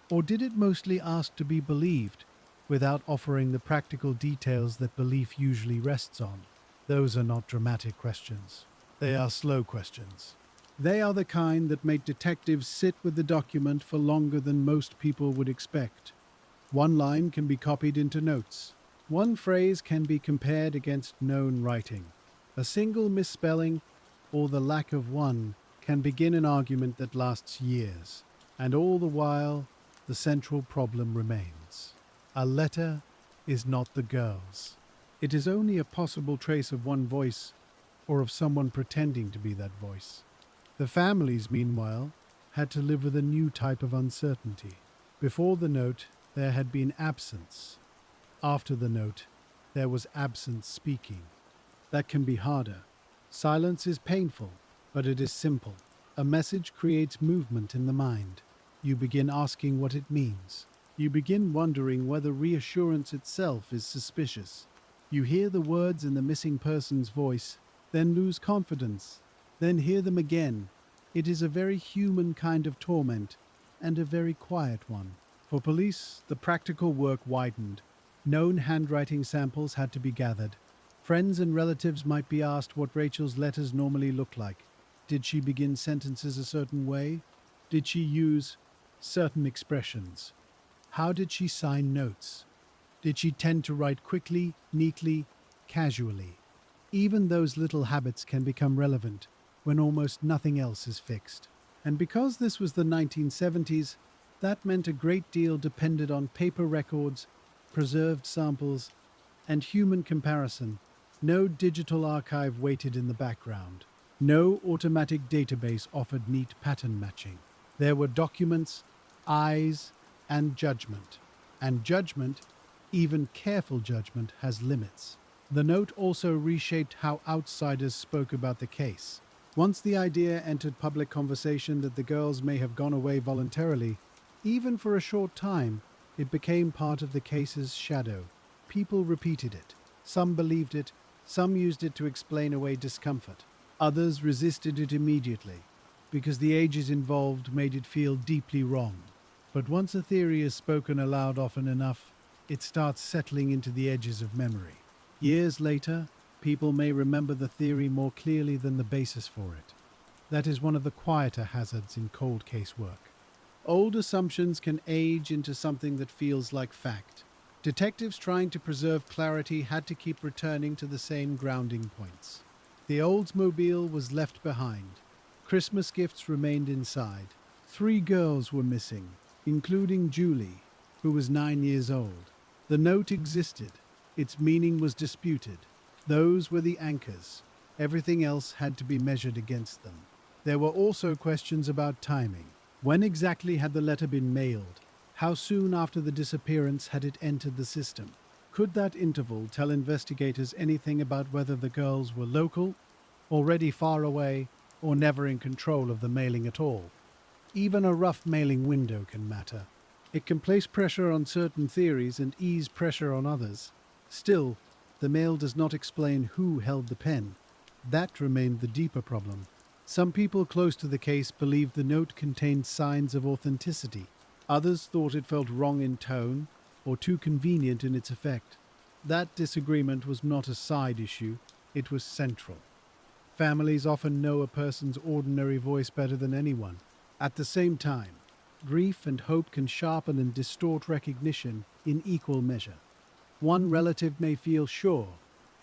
Or did it mostly ask to be believed, without offering the practical details that belief usually rests on? Those are not dramatic questions. They are slow questions. They are the kind that make detectives sit with the document for longer than most people would expect. One line can be copied into notes. One phrase can be compared against known writing. A single misspelling, or the lack of one, can begin an argument that lasts years. And all the while, the central problem remains. A letter is not the girl's. It is only a possible trace of one voice, or of someone pretending to be that voice. The families, meanwhile, had to live with a new type of uncertainty. Before the note, there had been absence. After the note, there was absence speaking. That can be harder. Silence is painful, but it is simple. A message creates movement in the mind. You begin asking what it means. You begin wondering whether reassurance itself is suspicious. You hear the words in the missing person's voice, then lose confidence, then hear them again. It is a very human kind of torment, and a very quiet one. For police, the practical work widened. Known handwriting samples had to be gathered. Friends and relatives might be asked what Rachel's letters normally looked like. Did she begin sentences a certain way? Did she use certain expressions? How did she sign notes? Did she tend to write quickly, neatly, casually? Even those little habits can become relevant when almost nothing else is fixed. And because this was the 1970s, that meant a great deal depended on paper records, preserved samples, and human comparison. No digital archive waited in the background. No automatic database offered neat pattern matching. There were documents, eyes, and judgment. And judgment, even careful judgment, has limits. The note also reshaped how outsiders spoke about the case. Once the idea entered public conversation that the girls may have gone away voluntarily, even for a short time, It became part of the case's shadow. People repeated it. Some believed it, some used it to explain away discomfort. Others resisted it immediately, because the ages involved made it feel deeply wrong. But once a theory is spoken aloud often enough, it starts settling into the edges of memory. Years later, people may remember the theory more clearly than the basis for it. That is one of the quieter hazards in cold case work. Old assumptions can age into something that feels like fact. Detectives trying to preserve clarity had to keep returning to the same grounding points. The Oldsmobile was left behind. Christmas gifts remained inside. 3 girls were missing, including Julie, who was 9 years old. The note existed. Its meaning was disputed. Those were the anchors. Everything else had to be measured against them. There were also questions about timing. When exactly had the letter been mailed? How soon after the disappearance had it entered the system? Could that interval tell investigators anything about whether the girls were local, already far away, or never in control of the mailing at all? Even a rough mailing window can matter. It can place pressure on certain theories and ease pressure on others. Still, the mail does not explain who held the pen. That remained the deeper problem. Some people close to the case believed the note contained signs of authenticity. Others thought it felt wrong in tone or too convenient in its effect. That disagreement was not a side issue, it was central. Families often know a person's ordinary voice better than anyone. At the same time, grief and hope can sharpen and distort recognition in equal measure. One relative may feel sure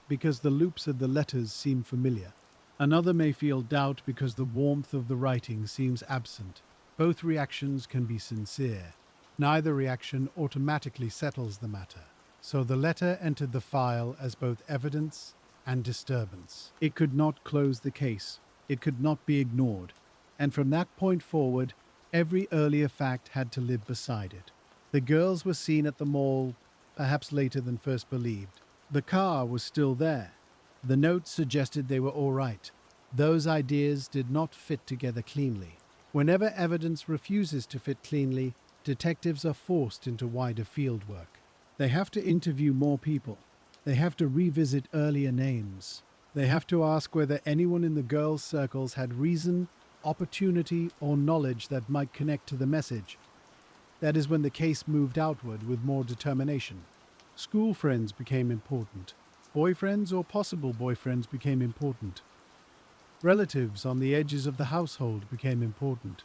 because the loops of the letters seem familiar. Another may feel doubt because the warmth of the writing seems absent. Both reactions can be sincere. Neither reaction automatically settles the matter. So the letter entered the file as both evidence and disturbance. It could not close the case. It could not be ignored. And from that point forward, every earlier fact had to live beside it. The girls were seen at the mall, perhaps later than first believed. The car was still there. The note suggested they were all right. Those ideas did not fit together cleanly. Whenever evidence refuses to fit cleanly, detectives are forced into wider field work. They have to interview more people. They have to revisit earlier names. They have to ask whether anyone in the girls' circles had reason, opportunity, or knowledge that might connect to the message. That is when the case moved outward with more determination. School friends became important. Boyfriends or possible boyfriends became important. Relatives on the edges of the household became important.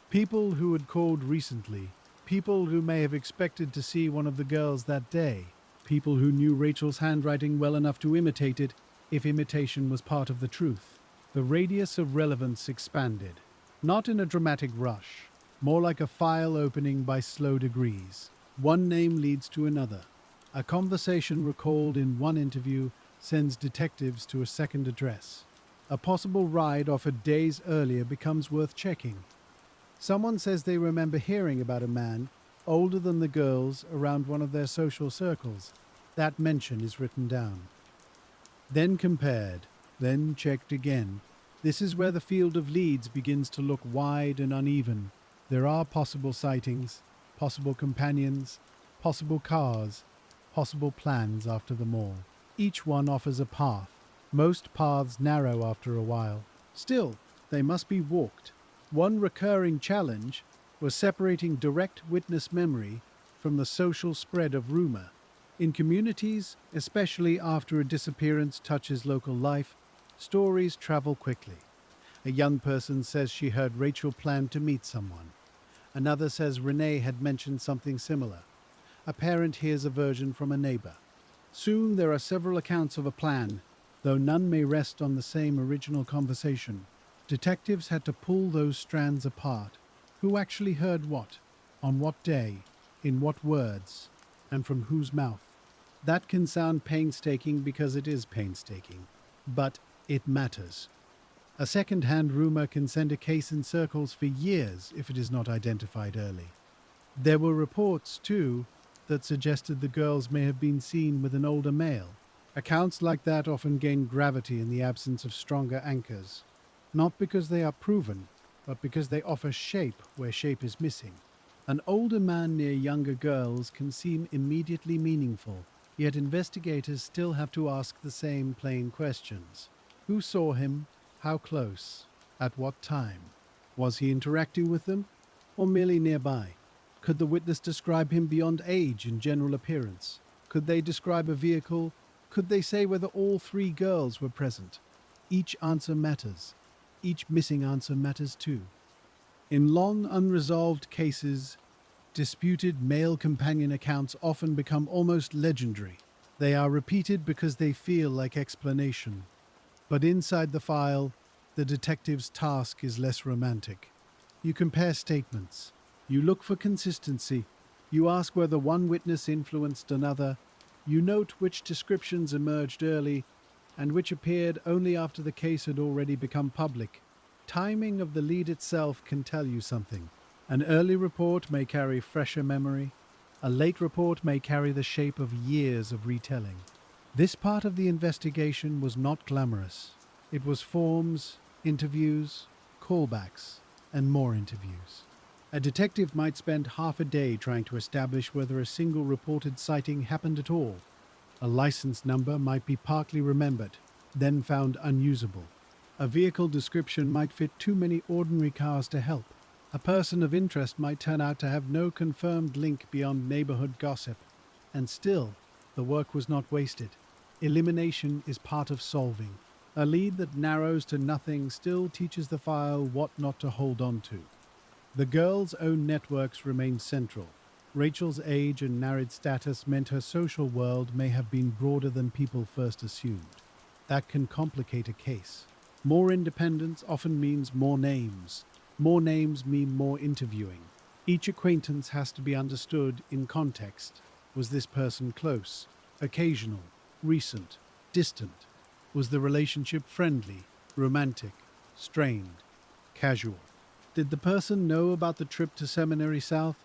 People who had called recently, people who may have expected to see one of the girls that day, people who knew Rachel's handwriting well enough to imitate it if imitation was part of the truth. The radius of relevance expanded, not in a dramatic rush, more like a file opening by slow degrees. One name leads to another. A conversation recalled in one interview sends detectives to a second address. A possible ride offered days earlier becomes worth checking. Someone says they remember hearing about a man older than the girls around one of their social circles. That mention is written down. Then compared, then checked again. This is where the field of leads begins to look wide and uneven. There are possible sightings, possible companions, possible cars, possible plans after them all. Each one offers a path. Most paths narrow after a while. Still, they must be walked. One recurring challenge was separating direct witness memory from the social spread of rumor. In communities, especially after a disappearance touches local life, stories travel quickly. A young person says she heard Rachel planned to meet someone. Another says Renee had mentioned something similar. A parent hears a version from a neighbor. Soon there are several accounts of a plan, though none may rest on the same original conversation. Detectives had to pull those strands apart. Who actually heard what? On what day? In what words? And from whose mouth? That can sound painstaking because it is painstaking. But it matters. A second-hand rumor can send a case in circles for years if it is not identified early. There were reports, too, that suggested the girls may have been seen with an older male. Accounts like that often gain gravity in the absence of stronger anchors. Not because they are proven, but because they offer shape where shape is missing. An older man near younger girls can seem immediately meaningful, yet investigators still have to ask the same plain questions. Who saw him? How close? At what time? Was he interacting with them? Or merely nearby? Could the witness describe him beyond age and general appearance? Could they describe a vehicle? Could they say whether all three girls were present? Each answer matters. Each missing answer matters too. In long, unresolved cases, disputed male companion accounts often become almost legendary. They are repeated because they feel like explanation. But inside the file, the detective's task is less romantic. You compare statements. You look for consistency. You ask whether one witness influenced another. You note which descriptions emerged early and which appeared only after the case had already become public. Timing of the lead itself can tell you something. An early report may carry fresher memory. A late report may carry the shape of years of retelling. This part of the investigation was not glamorous. It was forms, interviews, callbacks, and more interviews. A detective might spend half a day trying to establish whether a single reported sighting happened at all. A license number might be partly remembered, then found unusable. A vehicle description might fit too many ordinary cars to help. A person of interest might turn out to have no confirmed link beyond neighborhood gossip. And still, the work was not wasted. Elimination is part of solving. A lead that narrows to nothing still teaches the file what not to hold on to. The girl's own networks remain central. Rachel's age and married status meant her social world may have been broader than people first assumed. That can complicate a case. More independence often means more names. More names mean more interviewing. Each acquaintance has to be understood in context. Was this person close, occasional, recent, distant? Was the relationship friendly, romantic, strained, casual? Did the person know about the trip to Seminary South?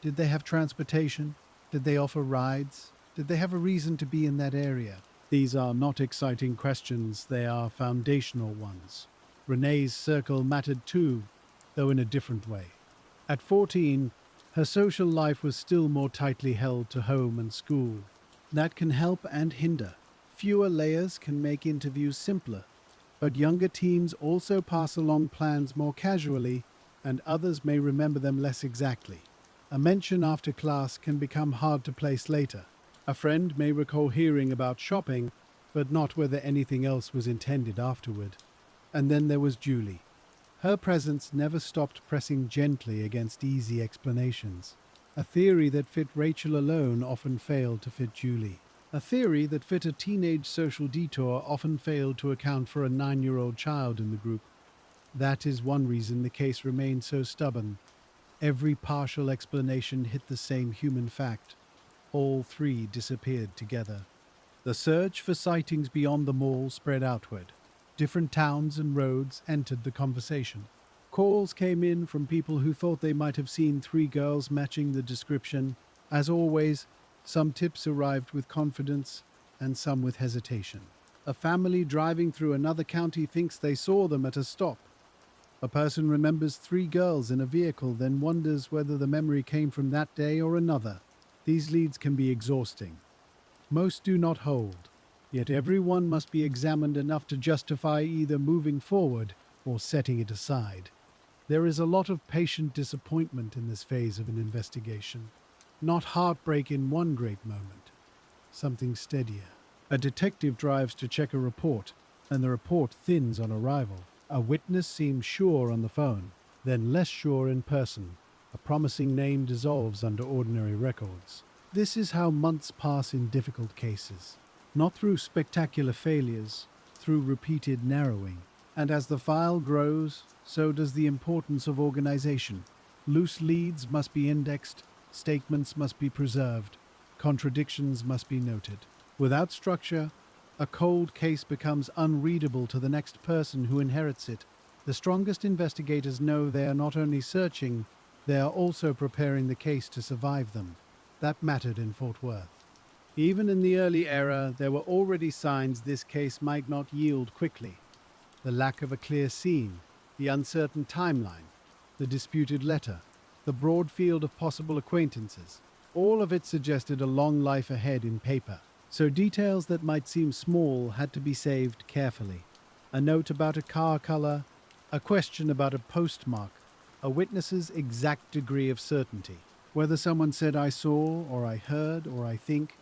Did they have transportation? Did they offer rides? Did they have a reason to be in that area? These are not exciting questions, they are foundational ones. Renee's circle mattered too, though in a different way. At 14, her social life was still more tightly held to home and school. That can help and hinder. Fewer layers can make interviews simpler, but younger teens also pass along plans more casually, and others may remember them less exactly. A mention after class can become hard to place later. A friend may recall hearing about shopping, but not whether anything else was intended afterward. And then there was Julie. Her presence never stopped pressing gently against easy explanations. A theory that fit Rachel alone often failed to fit Julie. A theory that fit a teenage social detour often failed to account for a 9-year-old child in the group. That is one reason the case remained so stubborn. Every partial explanation hit the same human fact. All three disappeared together. The search for sightings beyond the mall spread outward. Different towns and roads entered the conversation. Calls came in from people who thought they might have seen three girls matching the description. As always, some tips arrived with confidence and some with hesitation. A family driving through another county thinks they saw them at a stop. A person remembers three girls in a vehicle, then wonders whether the memory came from that day or another. These leads can be exhausting. Most do not hold, yet every one must be examined enough to justify either moving forward or setting it aside. There is a lot of patient disappointment in this phase of an investigation. Not heartbreak in one great moment, something steadier. A detective drives to check a report, and the report thins on arrival. A witness seems sure on the phone, then less sure in person. A promising name dissolves under ordinary records. This is how months pass in difficult cases. Not through spectacular failures, through repeated narrowing. And as the file grows, so does the importance of organization. Loose leads must be indexed, statements must be preserved, contradictions must be noted. Without structure, a cold case becomes unreadable to the next person who inherits it. The strongest investigators know they are not only searching, they are also preparing the case to survive them. That mattered in Fort Worth. Even in the early era, there were already signs this case might not yield quickly. The lack of a clear scene, the uncertain timeline, the disputed letter. the broad field of possible acquaintances. All of it suggested a long life ahead in paper. So details that might seem small had to be saved carefully. A note about a car color, a question about a postmark, a witness's exact degree of certainty. Whether someone said I saw, or I heard, or I think,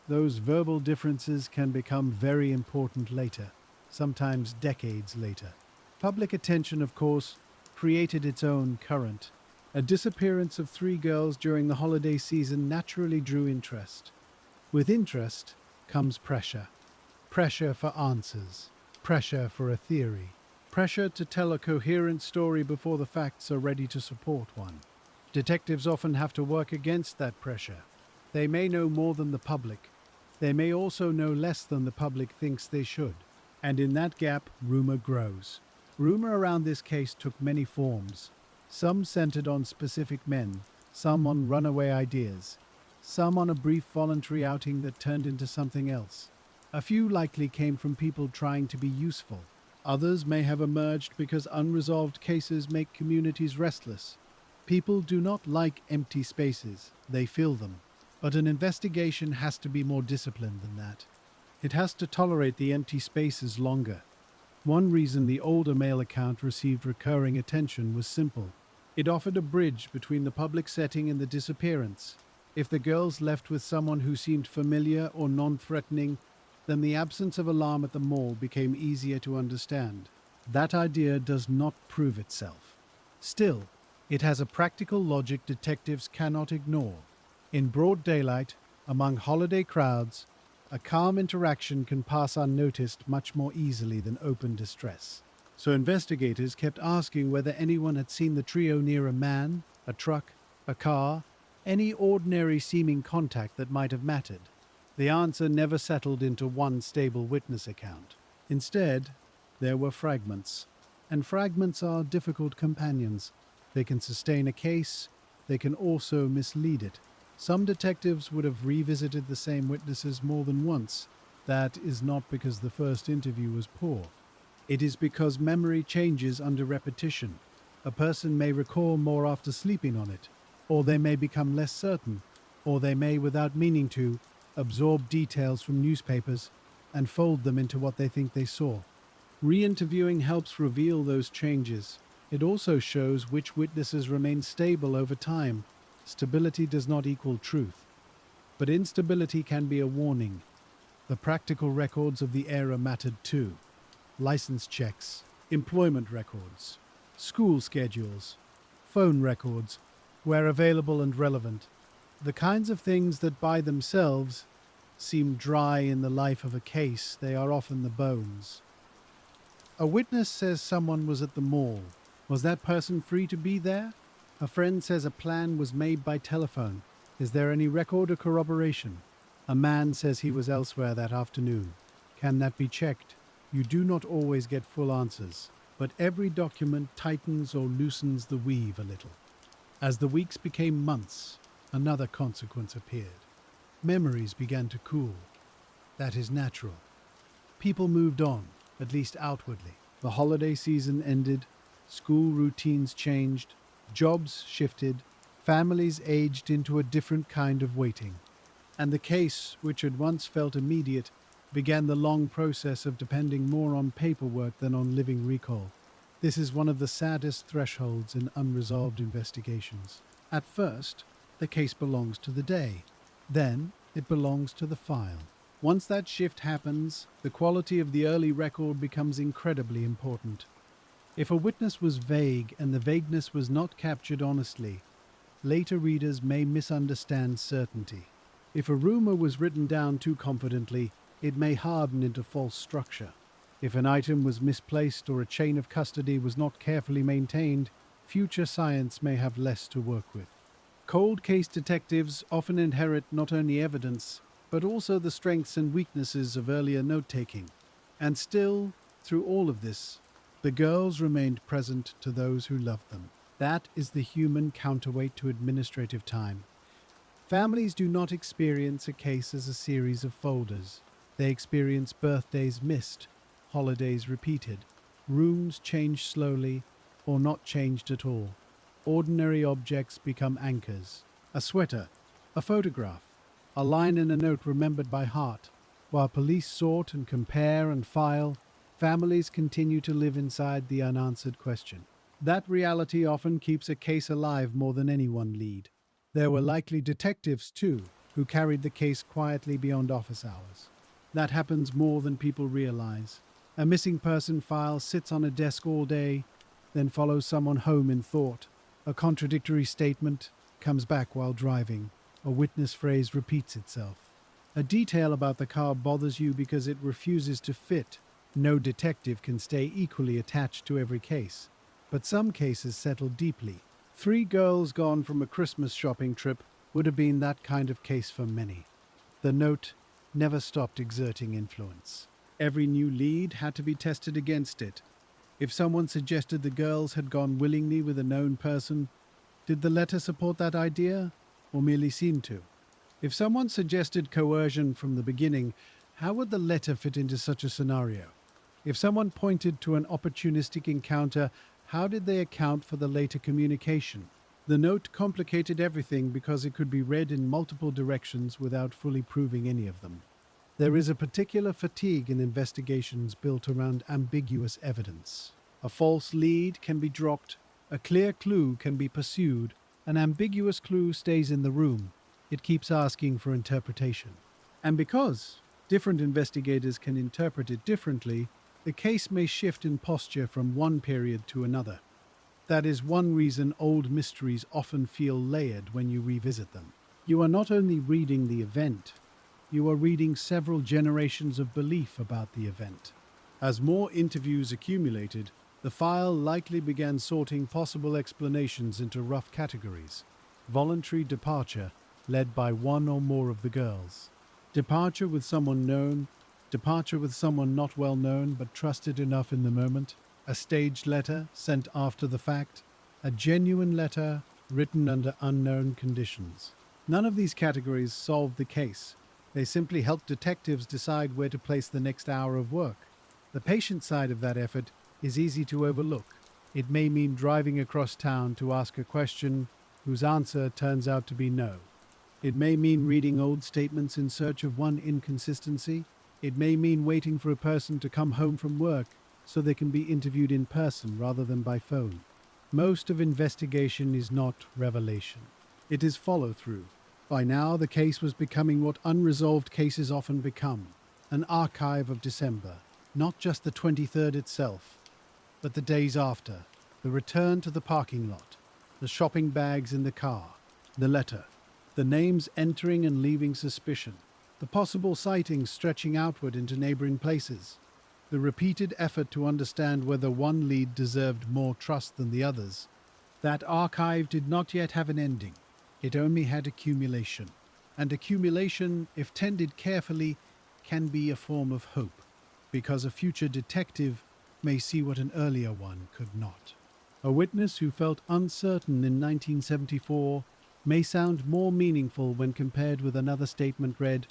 those verbal differences can become very important later, sometimes decades later. Public attention, of course, created its own current. A disappearance of 3 girls during the holiday season naturally drew interest. With interest comes pressure. Pressure for answers. Pressure for a theory. Pressure to tell a coherent story before the facts are ready to support one. Detectives often have to work against that pressure. They may know more than the public. They may also know less than the public thinks they should. And in that gap, rumor grows. Rumor around this case took many forms. Some centered on specific men, some on runaway ideas, some on a brief voluntary outing that turned into something else. A few likely came from people trying to be useful. Others may have emerged because unresolved cases make communities restless. People do not like empty spaces, they fill them. But an investigation has to be more disciplined than that. It has to tolerate the empty spaces longer. One reason the older mail account received recurring attention was simple. It offered a bridge between the public setting and the disappearance. If the girls left with someone who seemed familiar or non-threatening, then the absence of alarm at the mall became easier to understand. That idea does not prove itself. Still, it has a practical logic detectives cannot ignore. In broad daylight, among holiday crowds, a calm interaction can pass unnoticed much more easily than open distress. So investigators kept asking whether anyone had seen the trio near a man, a truck, a car, any ordinary seeming contact that might have mattered. The answer never settled into one stable witness account. Instead, there were fragments. And fragments are difficult companions. They can sustain a case, they can also mislead it. Some detectives would have revisited the same witnesses more than once. That is not because the first interview was poor. It is because memory changes under repetition. A person may recall more after sleeping on it, or they may become less certain, or they may, without meaning to, absorb details from newspapers and fold them into what they think they saw. Re-interviewing helps reveal those changes. It also shows which witnesses remain stable over time. Stability does not equal truth, but instability can be a warning. The practical records of the era mattered too. License checks, employment records, school schedules, phone records, where available and relevant. The kinds of things that by themselves seem dry in the life of a case, they are often the bones. A witness says someone was at the mall. Was that person free to be there? A friend says a plan was made by telephone. Is there any record or corroboration? A man says he was elsewhere that afternoon. Can that be checked? You do not always get full answers, but every document tightens or loosens the weave a little. As the weeks became months, another consequence appeared. Memories began to cool. That is natural. People moved on, at least outwardly. The holiday season ended, school routines changed, jobs shifted, families aged into a different kind of waiting. And the case, which had once felt immediate, began the long process of depending more on paperwork than on living recall. This is one of the saddest thresholds in unresolved investigations. At first, the case belongs to the day. Then, it belongs to the file. Once that shift happens, the quality of the early record becomes incredibly important. If a witness was vague and the vagueness was not captured honestly, later readers may misunderstand certainty. If a rumor was written down too confidently, it may harden into false structure. If an item was misplaced or a chain of custody was not carefully maintained, future science may have less to work with. Cold case detectives often inherit not only evidence, but also the strengths and weaknesses of earlier note-taking. And still, through all of this, the girls remained present to those who loved them. That is the human counterweight to administrative time. Families do not experience a case as a series of folders. They experience birthdays missed, holidays repeated, rooms changed slowly, or not changed at all. Ordinary objects become anchors. A sweater, a photograph, a line in a note remembered by heart. While police sort and compare and file, families continue to live inside the unanswered question. That reality often keeps a case alive more than any one lead. There were likely detectives, too, who carried the case quietly beyond office hours. That happens more than people realize. A missing person file sits on a desk all day, then follows someone home in thought. A contradictory statement comes back while driving. A witness phrase repeats itself. A detail about the car bothers you because it refuses to fit. No detective can stay equally attached to every case, but some cases settle deeply. 3 girls gone from a Christmas shopping trip would have been that kind of case for many. The note never stopped exerting influence. Every new lead had to be tested against it. If someone suggested the girls had gone willingly with a known person, did the letter support that idea, or merely seem to? If someone suggested coercion from the beginning, how would the letter fit into such a scenario? If someone pointed to an opportunistic encounter, how did they account for the later communication? The note complicated everything because it could be read in multiple directions without fully proving any of them. There is a particular fatigue in investigations built around ambiguous evidence. A false lead can be dropped, a clear clue can be pursued, an ambiguous clue stays in the room. It keeps asking for interpretation. And because different investigators can interpret it differently, the case may shift in posture from one period to another. That is one reason old mysteries often feel layered when you revisit them. You are not only reading the event, you are reading several generations of belief about the event. As more interviews accumulated, the file likely began sorting possible explanations into rough categories. Voluntary departure, led by one or more of the girls. Departure with someone known, departure with someone not well known but trusted enough in the moment, a staged letter sent after the fact, a genuine letter written under unknown conditions. None of these categories solved the case. They simply helped detectives decide where to place the next hour of work. The patient side of that effort is easy to overlook. It may mean driving across town to ask a question whose answer turns out to be no. It may mean reading old statements in search of one inconsistency. It may mean waiting for a person to come home from work so they can be interviewed in person rather than by phone. Most of investigation is not revelation. It is follow-through. By now, the case was becoming what unresolved cases often become, an archive of December, not just the 23rd itself, but the days after, the return to the parking lot, the shopping bags in the car, the letter, the names entering and leaving suspicion, the possible sightings stretching outward into neighboring places, the repeated effort to understand whether one lead deserved more trust than the others. That archive did not yet have an ending. It only had accumulation. And accumulation, if tended carefully, can be a form of hope, because a future detective may see what an earlier one could not. A witness who felt uncertain in 1974 may sound more meaningful when compared with another statement read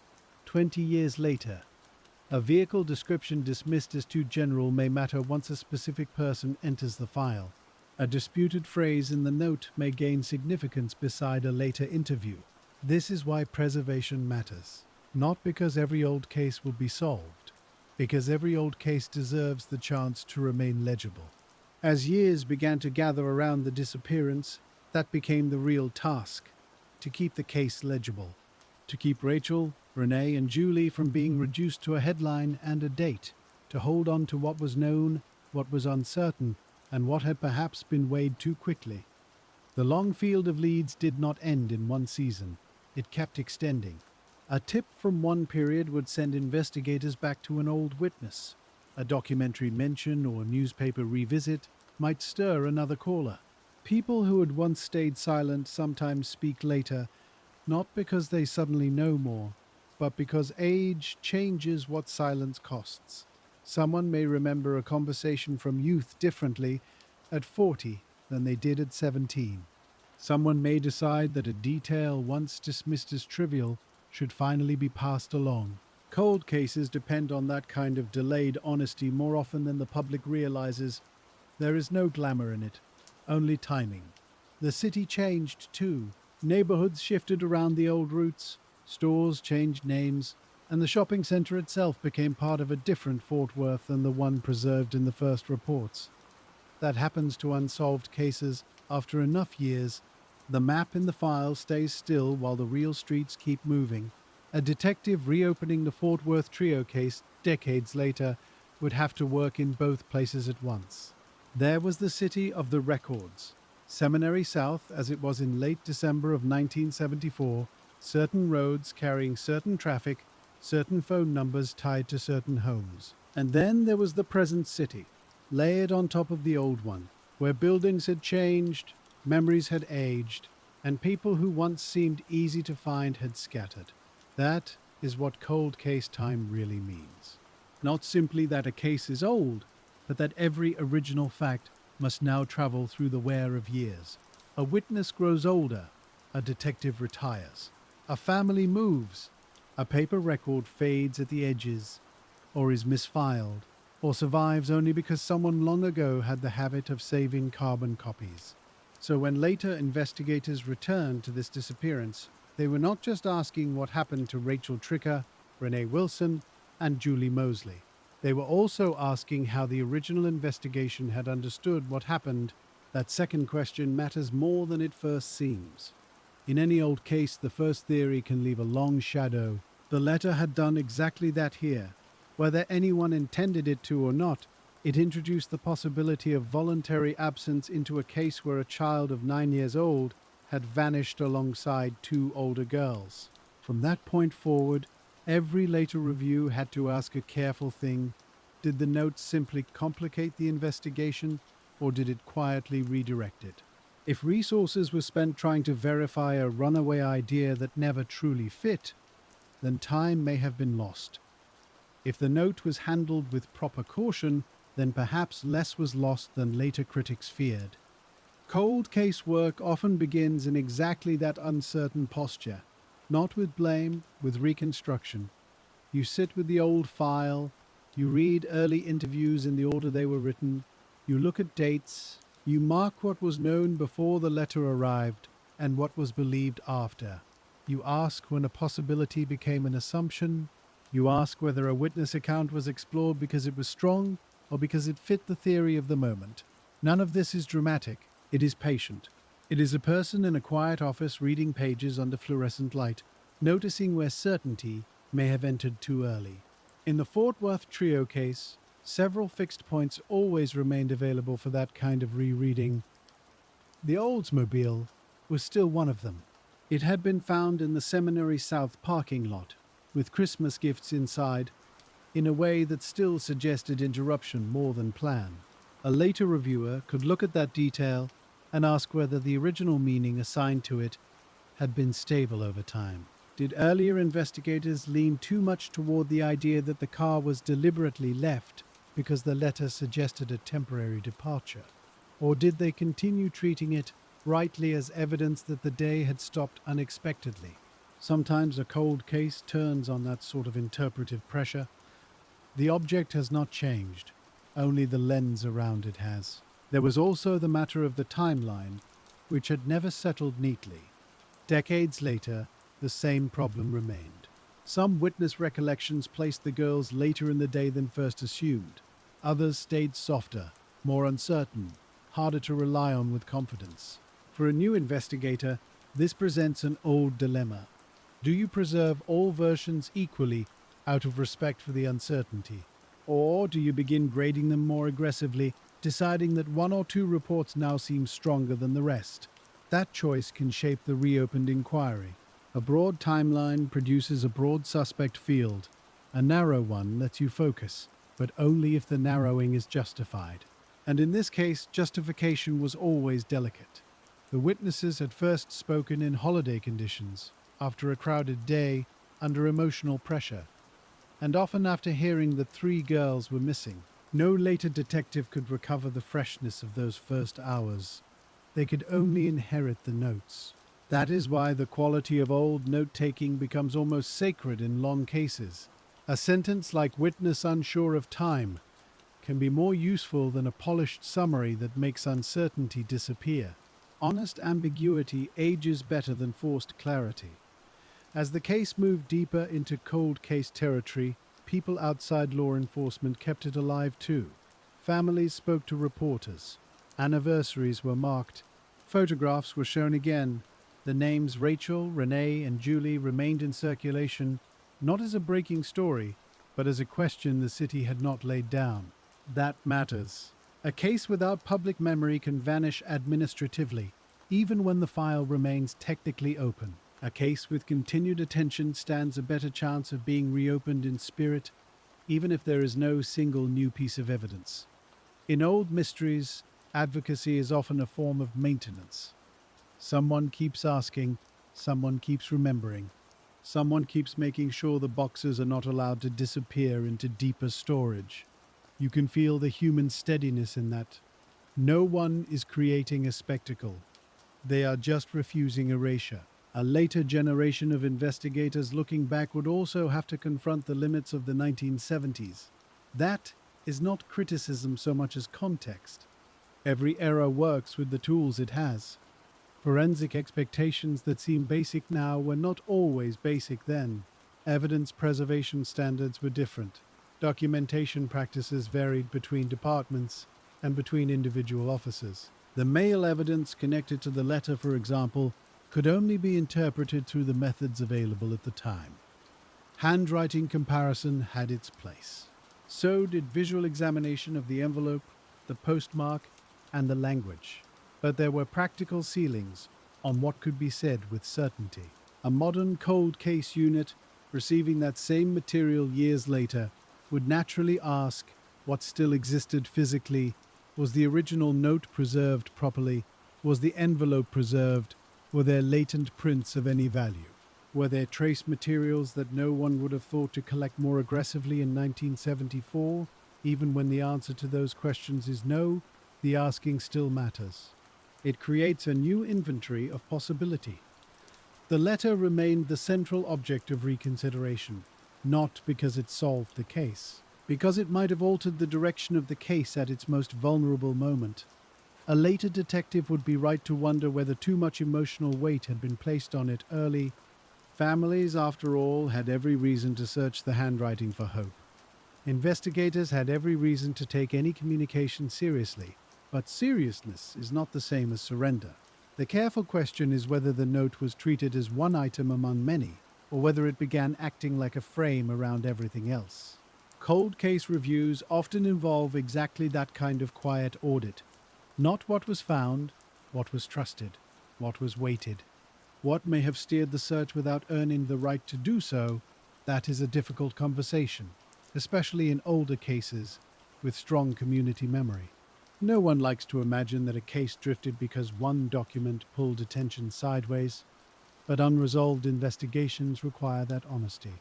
20 years later. A vehicle description dismissed as too general may matter once a specific person enters the file. A disputed phrase in the note may gain significance beside a later interview. This is why preservation matters. Not because every old case will be solved, because every old case deserves the chance to remain legible. As years began to gather around the disappearance, that became the real task, to keep the case legible, to keep Rachel, Renee, and Julie from being reduced to a headline and a date, to hold on to what was known, what was uncertain, and what had perhaps been weighed too quickly. The long field of leads did not end in one season. It kept extending. A tip from one period would send investigators back to an old witness. A documentary mention or newspaper revisit might stir another caller. People who had once stayed silent sometimes speak later, not because they suddenly know more, but because age changes what silence costs. Someone may remember a conversation from youth differently at 40 than they did at 17. Someone may decide that a detail once dismissed as trivial should finally be passed along. Cold cases depend on that kind of delayed honesty more often than the public realizes. There is no glamour in it, only timing. The city changed too. Neighborhoods shifted around the old routes, stores changed names, and the shopping center itself became part of a different Fort Worth than the one preserved in the first reports. That happens to unsolved cases after enough years. The map in the file stays still while the real streets keep moving. A detective reopening the Fort Worth trio case decades later would have to work in both places at once. There was the city of the records. Seminary South, as it was in late December of 1974, certain roads carrying certain traffic, certain phone numbers tied to certain homes. And then there was the present city, layered on top of the old one, where buildings had changed, memories had aged, and people who once seemed easy to find had scattered. That is what cold case time really means. Not simply that a case is old, but that every original fact must now travel through the wear of years. A witness grows older, a detective retires, a family moves, a paper record fades at the edges, or is misfiled, or survives only because someone long ago had the habit of saving carbon copies. So when later investigators returned to this disappearance, they were not just asking what happened to Rachel Tricker, Renee Wilson, and Julie Mosley. They were also asking how the original investigation had understood what happened. That second question matters more than it first seems. In any old case, the first theory can leave a long shadow. The letter had done exactly that here. Whether anyone intended it to or not, it introduced the possibility of voluntary absence into a case where a child of 9 years old had vanished alongside two older girls. From that point forward, every later review had to ask a careful thing. Did the note simply complicate the investigation, or did it quietly redirect it? If resources were spent trying to verify a runaway idea that never truly fit, then time may have been lost. If the note was handled with proper caution, then perhaps less was lost than later critics feared. Cold case work often begins in exactly that uncertain posture, not with blame, with reconstruction. You sit with the old file, you read early interviews in the order they were written, you look at dates, you mark what was known before the letter arrived and what was believed after. You ask when a possibility became an assumption. You ask whether a witness account was explored because it was strong or because it fit the theory of the moment. None of this is dramatic. It is patient. It is a person in a quiet office reading pages under fluorescent light, noticing where certainty may have entered too early. In the Fort Worth trio case, several fixed points always remained available for that kind of rereading. The Oldsmobile was still one of them. It had been found in the Seminary South parking lot, with Christmas gifts inside, in a way that still suggested interruption more than plan. A later reviewer could look at that detail and ask whether the original meaning assigned to it had been stable over time. Did earlier investigators lean too much toward the idea that the car was deliberately left because the letter suggested a temporary departure? Or did they continue treating it rightly as evidence that the day had stopped unexpectedly? Sometimes a cold case turns on that sort of interpretive pressure. The object has not changed, only the lens around it has. There was also the matter of the timeline, which had never settled neatly. Decades later, the same problem remained. Some witness recollections placed the girls later in the day than first assumed. Others stayed softer, more uncertain, harder to rely on with confidence. For a new investigator, this presents an old dilemma. Do you preserve all versions equally out of respect for the uncertainty? Or do you begin grading them more aggressively, deciding that one or two reports now seem stronger than the rest? That choice can shape the reopened inquiry. A broad timeline produces a broad suspect field. A narrow one lets you focus, but only if the narrowing is justified. And in this case, justification was always delicate. The witnesses had first spoken in holiday conditions, after a crowded day, under emotional pressure, and often after hearing that 3 girls were missing. No later detective could recover the freshness of those first hours. They could only inherit the notes. That is why the quality of old note-taking becomes almost sacred in long cases. A sentence like "witness unsure of time" can be more useful than a polished summary that makes uncertainty disappear. Honest ambiguity ages better than forced clarity. As the case moved deeper into cold case territory, people outside law enforcement kept it alive too. Families spoke to reporters. Anniversaries were marked. Photographs were shown again. The names Rachel, Renee, and Julie remained in circulation, not as a breaking story, but as a question the city had not laid down. That matters. A case without public memory can vanish administratively, even when the file remains technically open. A case with continued attention stands a better chance of being reopened in spirit, even if there is no single new piece of evidence. In old mysteries, advocacy is often a form of maintenance. Someone keeps asking, someone keeps remembering, someone keeps making sure the boxes are not allowed to disappear into deeper storage. You can feel the human steadiness in that. No one is creating a spectacle. They are just refusing erasure. A later generation of investigators looking back would also have to confront the limits of the 1970s. That is not criticism so much as context. Every era works with the tools it has. Forensic expectations that seem basic now were not always basic then. Evidence preservation standards were different. Documentation practices varied between departments and between individual officers. The mail evidence connected to the letter, for example, could only be interpreted through the methods available at the time. Handwriting comparison had its place. So did visual examination of the envelope, the postmark, and the language. But there were practical ceilings on what could be said with certainty. A modern cold case unit, receiving that same material years later, would naturally ask what still existed physically. Was the original note preserved properly? Was the envelope preserved? Were there latent prints of any value? Were there trace materials that no one would have thought to collect more aggressively in 1974? Even when the answer to those questions is no, the asking still matters. It creates a new inventory of possibility. The letter remained the central object of reconsideration, not because it solved the case, because it might have altered the direction of the case at its most vulnerable moment. A later detective would be right to wonder whether too much emotional weight had been placed on it early. Families, after all, had every reason to search the handwriting for hope. Investigators had every reason to take any communication seriously, but seriousness is not the same as surrender. The careful question is whether the note was treated as one item among many, or whether it began acting like a frame around everything else. Cold case reviews often involve exactly that kind of quiet audit. Not what was found, what was trusted, what was weighted. What may have steered the search without earning the right to do so, that is a difficult conversation, especially in older cases with strong community memory. No one likes to imagine that a case drifted because one document pulled attention sideways, but unresolved investigations require that honesty.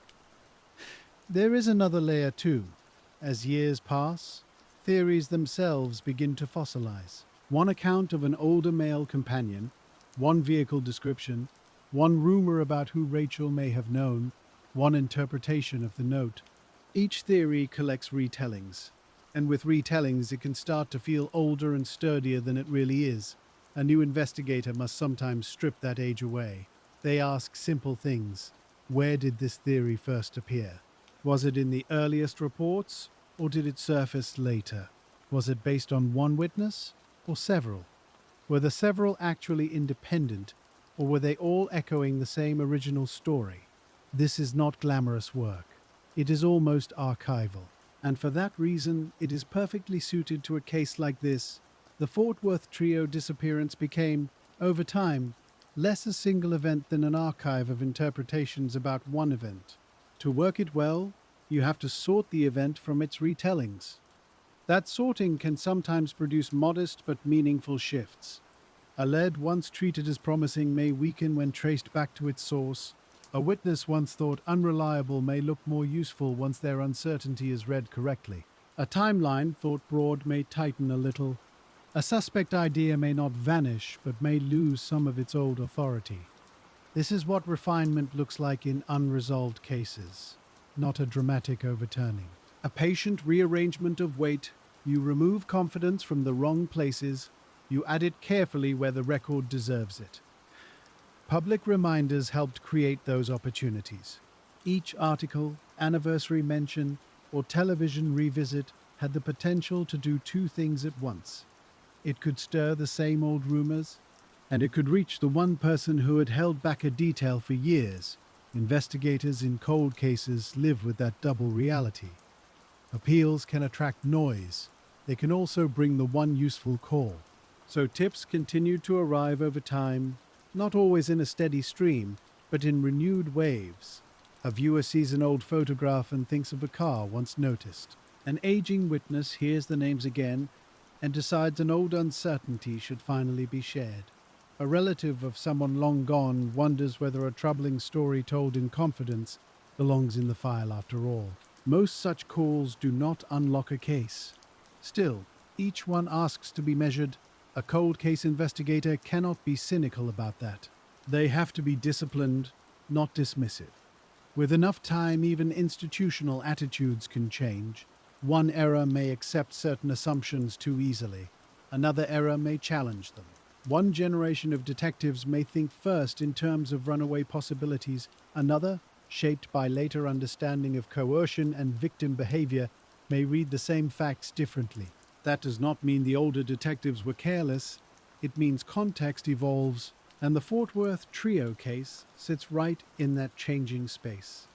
There is another layer too. As years pass, theories themselves begin to fossilize. One account of an older male companion, one vehicle description, one rumor about who Rachel may have known, one interpretation of the note. Each theory collects retellings, and with retellings it can start to feel older and sturdier than it really is. A new investigator must sometimes strip that age away. They ask simple things. Where did this theory first appear? Was it in the earliest reports, or did it surface later? Was it based on one witness, or several? Were the several actually independent, or were they all echoing the same original story? This is not glamorous work. It is almost archival. And for that reason, it is perfectly suited to a case like this. The Fort Worth trio disappearance became, over time, less a single event than an archive of interpretations about one event. To work it well, you have to sort the event from its retellings. That sorting can sometimes produce modest but meaningful shifts. A lead once treated as promising may weaken when traced back to its source. A witness once thought unreliable may look more useful once their uncertainty is read correctly. A timeline thought broad may tighten a little. A suspect idea may not vanish but may lose some of its old authority. This is what refinement looks like in unresolved cases, not a dramatic overturning. A patient rearrangement of weight. You remove confidence from the wrong places, You add it carefully where the record deserves it. Public reminders helped create those opportunities. Each article, anniversary mention, or television revisit had the potential to do two things at once. It could stir the same old rumors, and it could reach the one person who had held back a detail for years. Investigators in cold cases live with that double reality. Appeals can attract noise. They can also bring the one useful call. So tips continued to arrive over time, not always in a steady stream, but in renewed waves. A viewer sees an old photograph and thinks of a car once noticed. An aging witness hears the names again and decides an old uncertainty should finally be shared. A relative of someone long gone wonders whether a troubling story told in confidence belongs in the file after all. Most such calls do not unlock a case. Still, each one asks to be measured. A cold case investigator cannot be cynical about that. They have to be disciplined, not dismissive. With enough time, even institutional attitudes can change. One era may accept certain assumptions too easily. Another era may challenge them. One generation of detectives may think first in terms of runaway possibilities. Another, shaped by later understanding of coercion and victim behavior, may read the same facts differently. That does not mean the older detectives were careless. It means context evolves, and the Fort Worth trio case sits right in that changing space.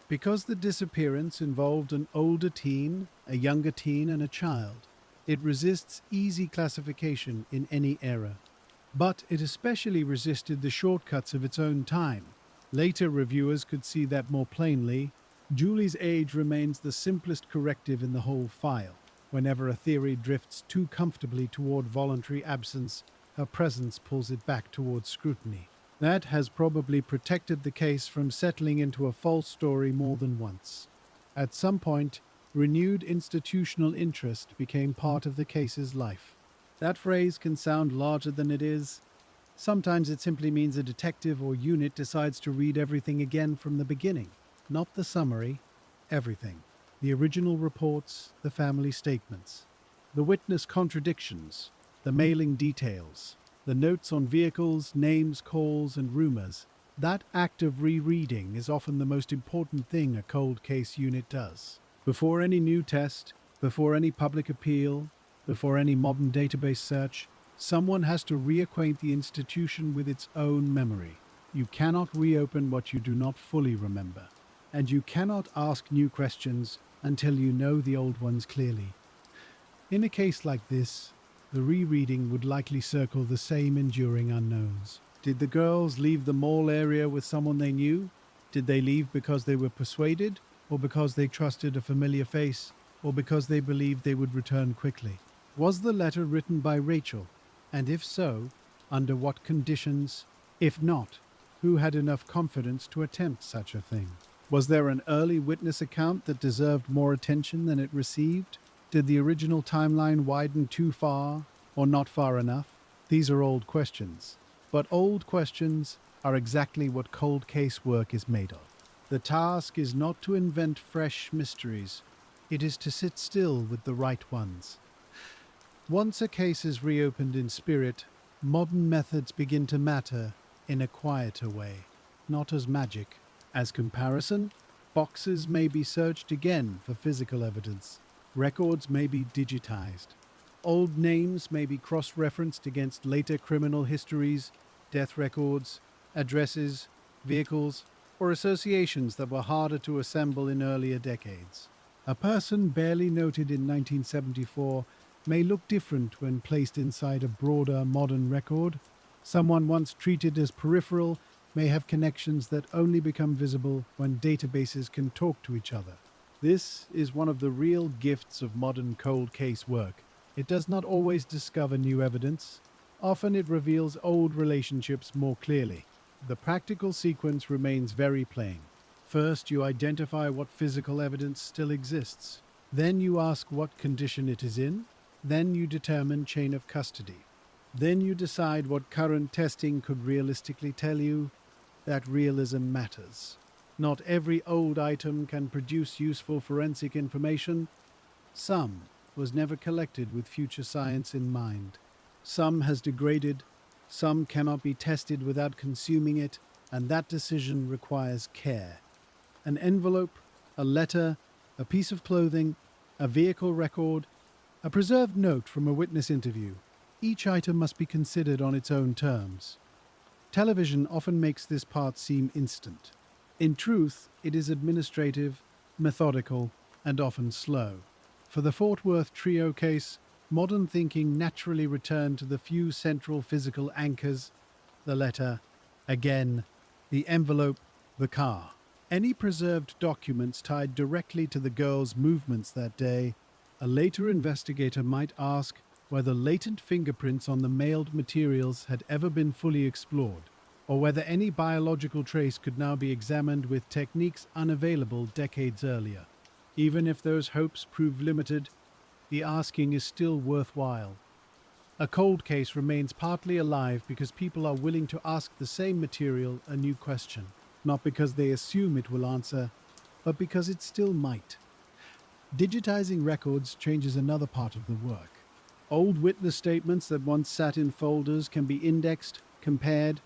Because the disappearance involved an older teen, a younger teen, and a child, it resists easy classification in any era. But it especially resisted the shortcuts of its own time. Later reviewers could see that more plainly. Julie's age remains the simplest corrective in the whole file. Whenever a theory drifts too comfortably toward voluntary absence, her presence pulls it back towards scrutiny. That has probably protected the case from settling into a false story more than once. At some point, renewed institutional interest became part of the case's life. That phrase can sound larger than it is. Sometimes it simply means a detective or unit decides to read everything again from the beginning. Not the summary, everything. The original reports, the family statements, the witness contradictions, the mailing details, the notes on vehicles, names, calls, and rumors. That act of rereading is often the most important thing a cold case unit does. Before any new test, before any public appeal, before any modern database search, someone has to reacquaint the institution with its own memory. You cannot reopen what you do not fully remember, and you cannot ask new questions until you know the old ones clearly. In a case like this, the rereading would likely circle the same enduring unknowns. Did the girls leave the mall area with someone they knew? Did they leave because they were persuaded, or because they trusted a familiar face, or because they believed they would return quickly? Was the letter written by Rachel? And if so, under what conditions? If not, who had enough confidence to attempt such a thing? Was there an early witness account that deserved more attention than it received? Did the original timeline widen too far, or not far enough? These are old questions. But old questions are exactly what cold case work is made of. The task is not to invent fresh mysteries. It is to sit still with the right ones. Once a case is reopened in spirit, modern methods begin to matter in a quieter way, not as magic. As comparison, boxes may be searched again for physical evidence. Records may be digitized. Old names may be cross-referenced against later criminal histories, death records, addresses, vehicles, or associations that were harder to assemble in earlier decades. A person barely noted in 1974 may look different when placed inside a broader modern record. Someone once treated as peripheral may have connections that only become visible when databases can talk to each other. This is one of the real gifts of modern cold case work. It does not always discover new evidence. Often it reveals old relationships more clearly. The practical sequence remains very plain. First, you identify what physical evidence still exists. Then you ask what condition it is in. Then you determine chain of custody. Then you decide what current testing could realistically tell you. That realism matters. Not every old item can produce useful forensic information. Some was never collected with future science in mind. Some has degraded, some cannot be tested without consuming it, and that decision requires care. An envelope, a letter, a piece of clothing, a vehicle record, a preserved note from a witness interview. Each item must be considered on its own terms. Television often makes this part seem instant. In truth, it is administrative, methodical, and often slow. For the Fort Worth trio case, modern thinking naturally returned to the few central physical anchors: the letter, again, the envelope, the car. Any preserved documents tied directly to the girl's movements that day. A later investigator might ask whether latent fingerprints on the mailed materials had ever been fully explored, or whether any biological trace could now be examined with techniques unavailable decades earlier. Even if those hopes prove limited, the asking is still worthwhile. A cold case remains partly alive because people are willing to ask the same material a new question, not because they assume it will answer, but because it still might. Digitizing records changes another part of the work. Old witness statements that once sat in folders can be indexed, compared,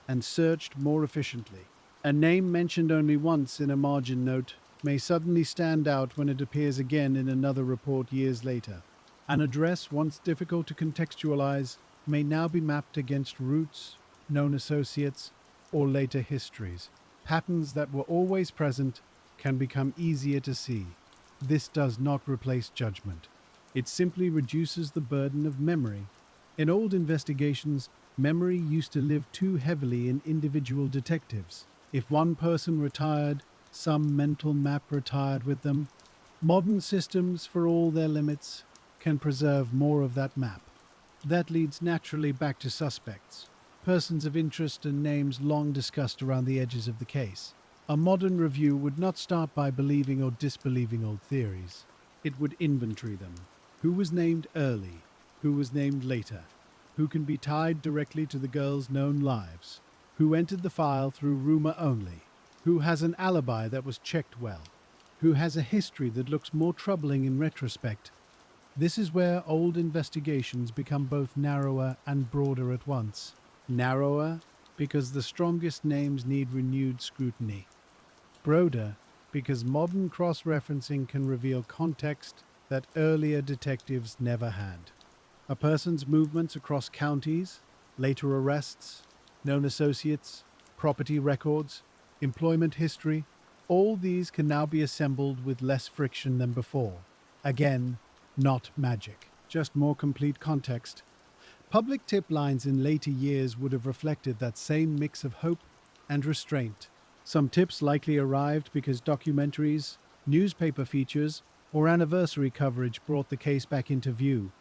and searched more efficiently. A name mentioned only once in a margin note may suddenly stand out when it appears again in another report years later. An address once difficult to contextualize may now be mapped against roots, known associates, or later histories. Patterns that were always present can become easier to see. This does not replace judgment. It simply reduces the burden of memory. In old investigations, memory used to live too heavily in individual detectives. If one person retired, some mental map retired with them. Modern systems, for all their limits, can preserve more of that map. That leads naturally back to suspects, persons of interest and names long discussed around the edges of the case. A modern review would not start by believing or disbelieving old theories. It would inventory them. Who was named early? Who was named later? Who can be tied directly to the girls' known lives? Who entered the file through rumor only? Who has an alibi that was checked well? Who has a history that looks more troubling in retrospect? This is where old investigations become both narrower and broader at once. Narrower because the strongest names need renewed scrutiny. Broader because modern cross-referencing can reveal context that earlier detectives never had. A person's movements across counties, later arrests, known associates, property records, employment history, all these can now be assembled with less friction than before. Again, not magic, just more complete context. Public tip lines in later years would have reflected that same mix of hope and restraint. Some tips likely arrived because documentaries, newspaper features, or anniversary coverage brought the case back into view.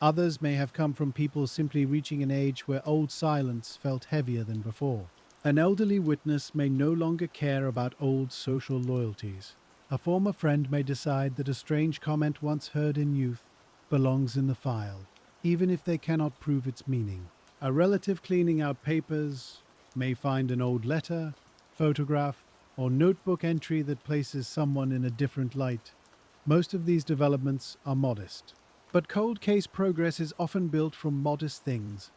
Others may have come from people simply reaching an age where old silence felt heavier than before. An elderly witness may no longer care about old social loyalties. A former friend may decide that a strange comment once heard in youth belongs in the file, even if they cannot prove its meaning. A relative cleaning out papers may find an old letter, photograph, or notebook entry that places someone in a different light. Most of these developments are modest. But cold case progress is often built from modest things.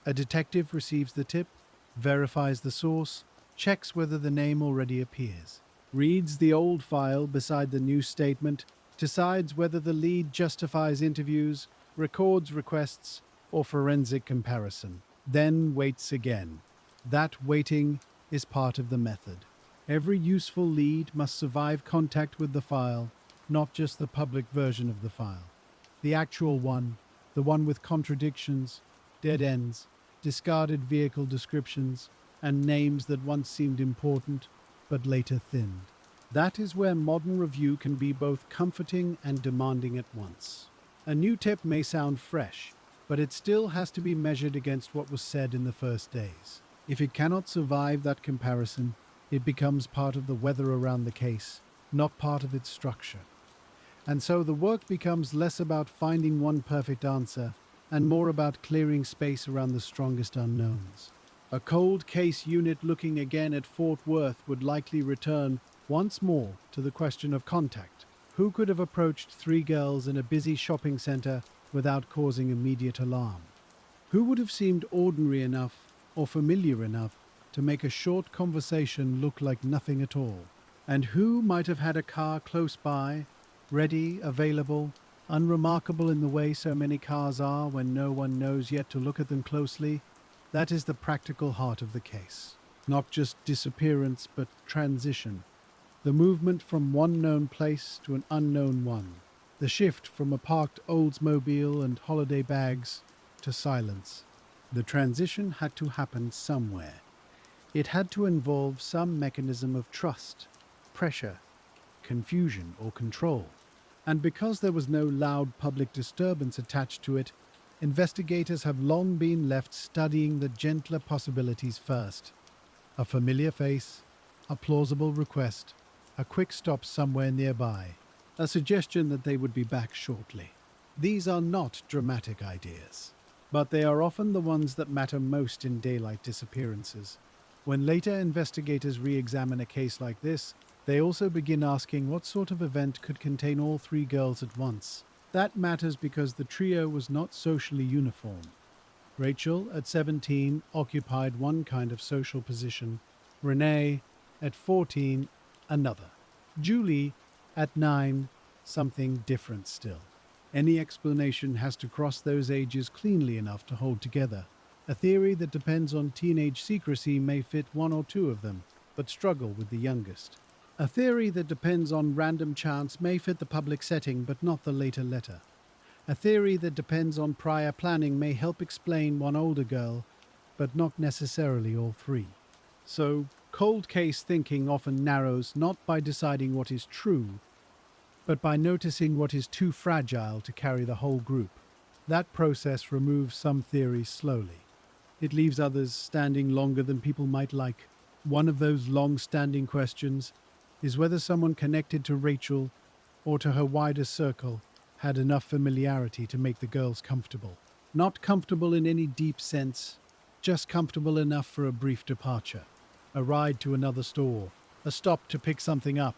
A detective receives the tip, verifies the source, checks whether the name already appears, reads the old file beside the new statement, decides whether the lead justifies interviews, records requests, or forensic comparison, then waits again. That waiting is part of the method. Every useful lead must survive contact with the file, not just the public version of the file. The actual one, the one with contradictions, dead ends, discarded vehicle descriptions, and names that once seemed important but later thinned. That is where modern review can be both comforting and demanding at once. A new tip may sound fresh, but it still has to be measured against what was said in the first days. If it cannot survive that comparison, it becomes part of the weather around the case, not part of its structure. And so the work becomes less about finding one perfect answer and more about clearing space around the strongest unknowns. A cold case unit looking again at Fort Worth would likely return once more to the question of contact. Who could have approached three girls in a busy shopping center without causing immediate alarm? Who would have seemed ordinary enough or familiar enough to make a short conversation look like nothing at all? And who might have had a car close by, ready, available, unremarkable in the way so many cars are when no one knows yet to look at them closely? That is the practical heart of the case. Not just disappearance, but transition. The movement from one known place to an unknown one. The shift from a parked Oldsmobile and holiday bags to silence. The transition had to happen somewhere. It had to involve some mechanism of trust, pressure, confusion, or control. And because there was no loud public disturbance attached to it, investigators have long been left studying the gentler possibilities first. A familiar face, a plausible request, a quick stop somewhere nearby, a suggestion that they would be back shortly. These are not dramatic ideas, but they are often the ones that matter most in daylight disappearances. When later investigators re-examine a case like this, they also begin asking what sort of event could contain all three girls at once. That matters because the trio was not socially uniform. Rachel, at 17, occupied one kind of social position. Renee, at 14, another. Julie, at 9, something different still. Any explanation has to cross those ages cleanly enough to hold together. A theory that depends on teenage secrecy may fit one or two of them, but struggle with the youngest. A theory that depends on random chance may fit the public setting, but not the later letter. A theory that depends on prior planning may help explain one older girl, but not necessarily all three. So, cold case thinking often narrows not by deciding what is true, but by noticing what is too fragile to carry the whole group. That process removes some theories slowly. It leaves others standing longer than people might like. One of those long-standing questions is whether someone connected to Rachel or to her wider circle had enough familiarity to make the girls comfortable. Not comfortable in any deep sense, just comfortable enough for a brief departure, a ride to another store, a stop to pick something up,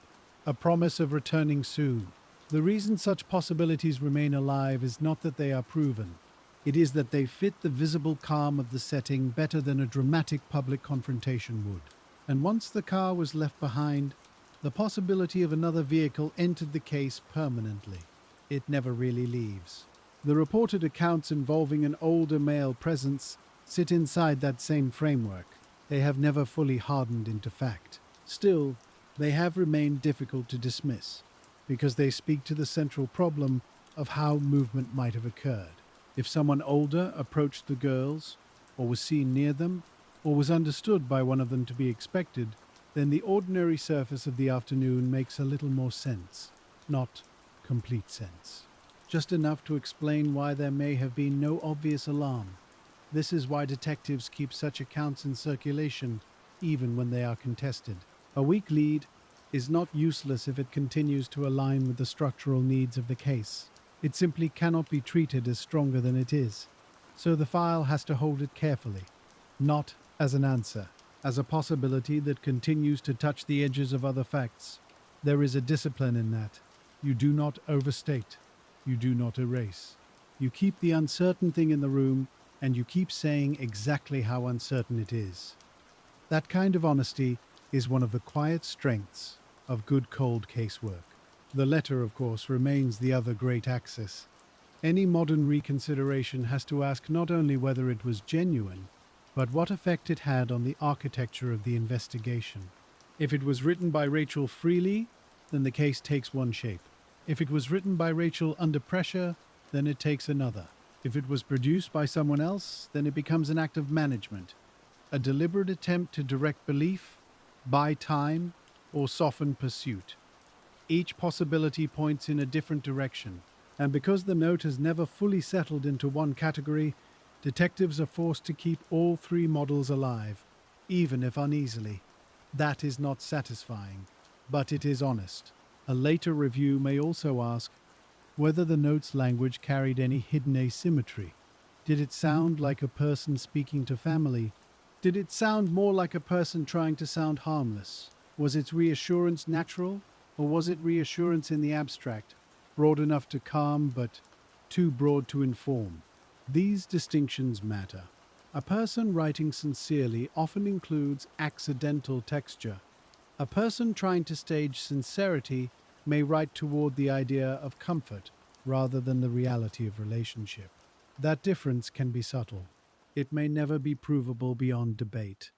a promise of returning soon. The reason such possibilities remain alive is not that they are proven. It is that they fit the visible calm of the setting better than a dramatic public confrontation would. And once the car was left behind, the possibility of another vehicle entered the case permanently. It never really leaves. The reported accounts involving an older male presence sit inside that same framework. They have never fully hardened into fact. Still, they have remained difficult to dismiss, because they speak to the central problem of how movement might have occurred. If someone older approached the girls, or was seen near them, or was understood by one of them to be expected, then the ordinary surface of the afternoon makes a little more sense. Not complete sense. Just enough to explain why there may have been no obvious alarm. This is why detectives keep such accounts in circulation, even when they are contested. A weak lead is not useless if it continues to align with the structural needs of the case. It simply cannot be treated as stronger than it is. So the file has to hold it carefully, not as an answer, as a possibility that continues to touch the edges of other facts. There is a discipline in that. You do not overstate. You do not erase. You keep the uncertain thing in the room, and you keep saying exactly how uncertain it is. That kind of honesty is one of the quiet strengths of good cold case work. The letter, of course, remains the other great axis. Any modern reconsideration has to ask not only whether it was genuine, but what effect it had on the architecture of the investigation. If it was written by Rachel freely, then the case takes one shape. If it was written by Rachel under pressure, then it takes another. If it was produced by someone else, then it becomes an act of management, a deliberate attempt to direct belief, buy time, or soften pursuit. Each possibility points in a different direction, and because the note has never fully settled into one category, detectives are forced to keep all three models alive, even if uneasily. That is not satisfying, but it is honest. A later review may also ask whether the note's language carried any hidden asymmetry. Did it sound like a person speaking to family? Did it sound more like a person trying to sound harmless? Was its reassurance natural, or was it reassurance in the abstract, broad enough to calm but too broad to inform? These distinctions matter. A person writing sincerely often includes accidental texture. A person trying to stage sincerity may write toward the idea of comfort rather than the reality of relationship. That difference can be subtle. It may never be provable beyond debate.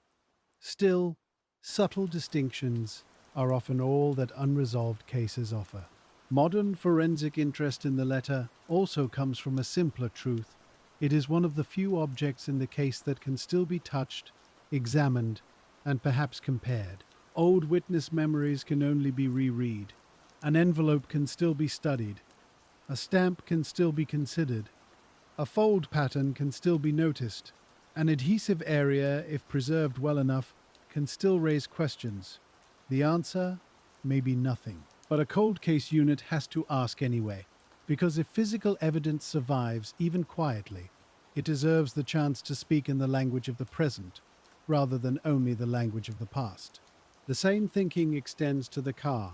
Still, subtle distinctions are often all that unresolved cases offer. Modern forensic interest in the letter also comes from a simpler truth. It is one of the few objects in the case that can still be touched, examined, and perhaps compared. Old witness memories can only be reread. An envelope can still be studied. A stamp can still be considered. A fold pattern can still be noticed. An adhesive area, if preserved well enough, can still raise questions. The answer may be nothing. But a cold case unit has to ask anyway, because if physical evidence survives, even quietly, it deserves the chance to speak in the language of the present, rather than only the language of the past. The same thinking extends to the car.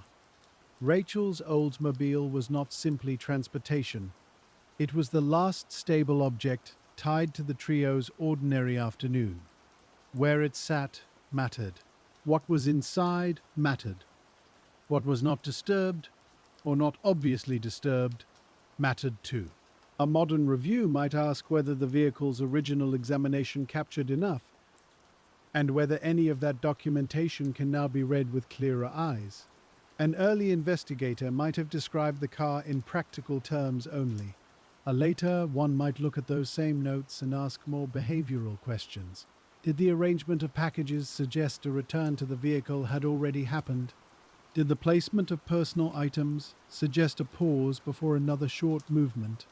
Rachel's Oldsmobile was not simply transportation. It was the last stable object tied to the trio's ordinary afternoon. Where it sat mattered. What was inside mattered. What was not disturbed, or not obviously disturbed, mattered too. A modern review might ask whether the vehicle's original examination captured enough, and whether any of that documentation can now be read with clearer eyes. An early investigator might have described the car in practical terms only. A later one might look at those same notes and ask more behavioral questions. Did the arrangement of packages suggest a return to the vehicle had already happened? Did the placement of personal items suggest a pause before another short movement?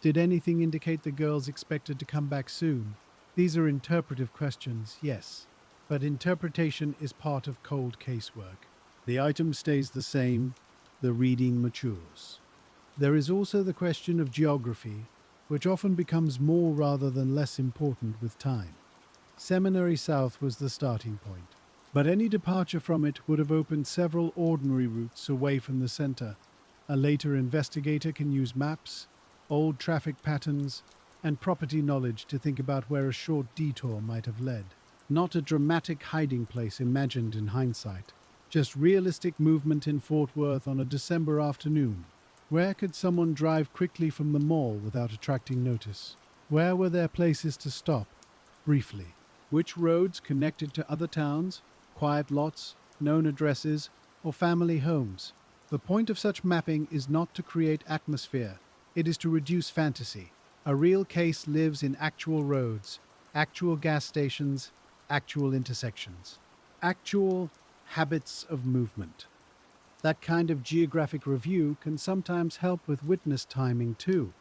Did anything indicate the girls expected to come back soon? These are interpretive questions, yes, but interpretation is part of cold casework. The item stays the same, the reading matures. There is also the question of geography, which often becomes more rather than less important with time. Seminary South was the starting point, but any departure from it would have opened several ordinary routes away from the center. A later investigator can use maps, old traffic patterns, and property knowledge to think about where a short detour might have led. Not a dramatic hiding place imagined in hindsight, just realistic movement in Fort Worth on a December afternoon. Where could someone drive quickly from the mall without attracting notice? Where were there places to stop, briefly? Which roads connected to other towns, quiet lots, known addresses, or family homes? The point of such mapping is not to create atmosphere, it is to reduce fantasy. A real case lives in actual roads, actual gas stations, actual intersections, actual habits of movement. That kind of geographic review can sometimes help with witness timing too.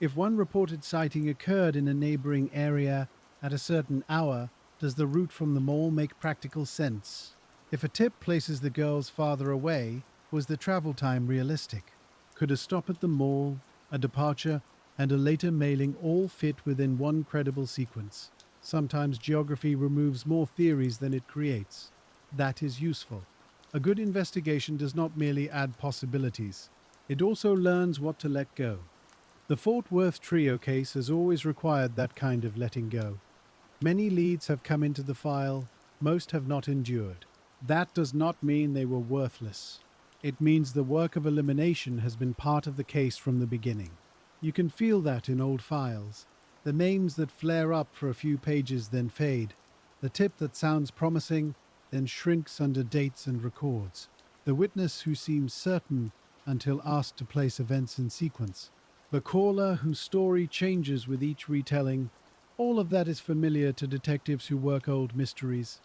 If one reported sighting occurred in a neighboring area at a certain hour, does the route from the mall make practical sense? If a tip places the girls farther away, was the travel time realistic? Could a stop at the mall, a departure, and a later mailing all fit within one credible sequence? Sometimes geography removes more theories than it creates. That is useful. A good investigation does not merely add possibilities, it also learns what to let go. The Fort Worth trio case has always required that kind of letting go. Many leads have come into the file, most have not endured. That does not mean they were worthless. It means the work of elimination has been part of the case from the beginning. You can feel that in old files. The names that flare up for a few pages then fade. The tip that sounds promising then shrinks under dates and records. The witness who seems certain until asked to place events in sequence. The caller whose story changes with each retelling. All of that is familiar to detectives who work old mysteries.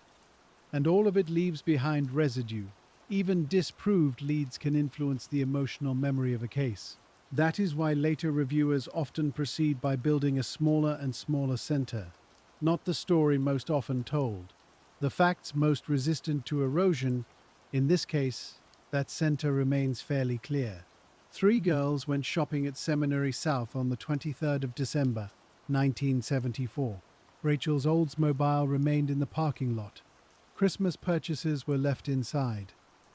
And all of it leaves behind residue. Even disproved leads can influence the emotional memory of a case. That is why later reviewers often proceed by building a smaller and smaller center, not the story most often told. The facts most resistant to erosion, in this case, that center remains fairly clear. 3 girls went shopping at Seminary South on the 23rd of December, 1974. Rachel's Oldsmobile remained in the parking lot. Christmas purchases were left inside.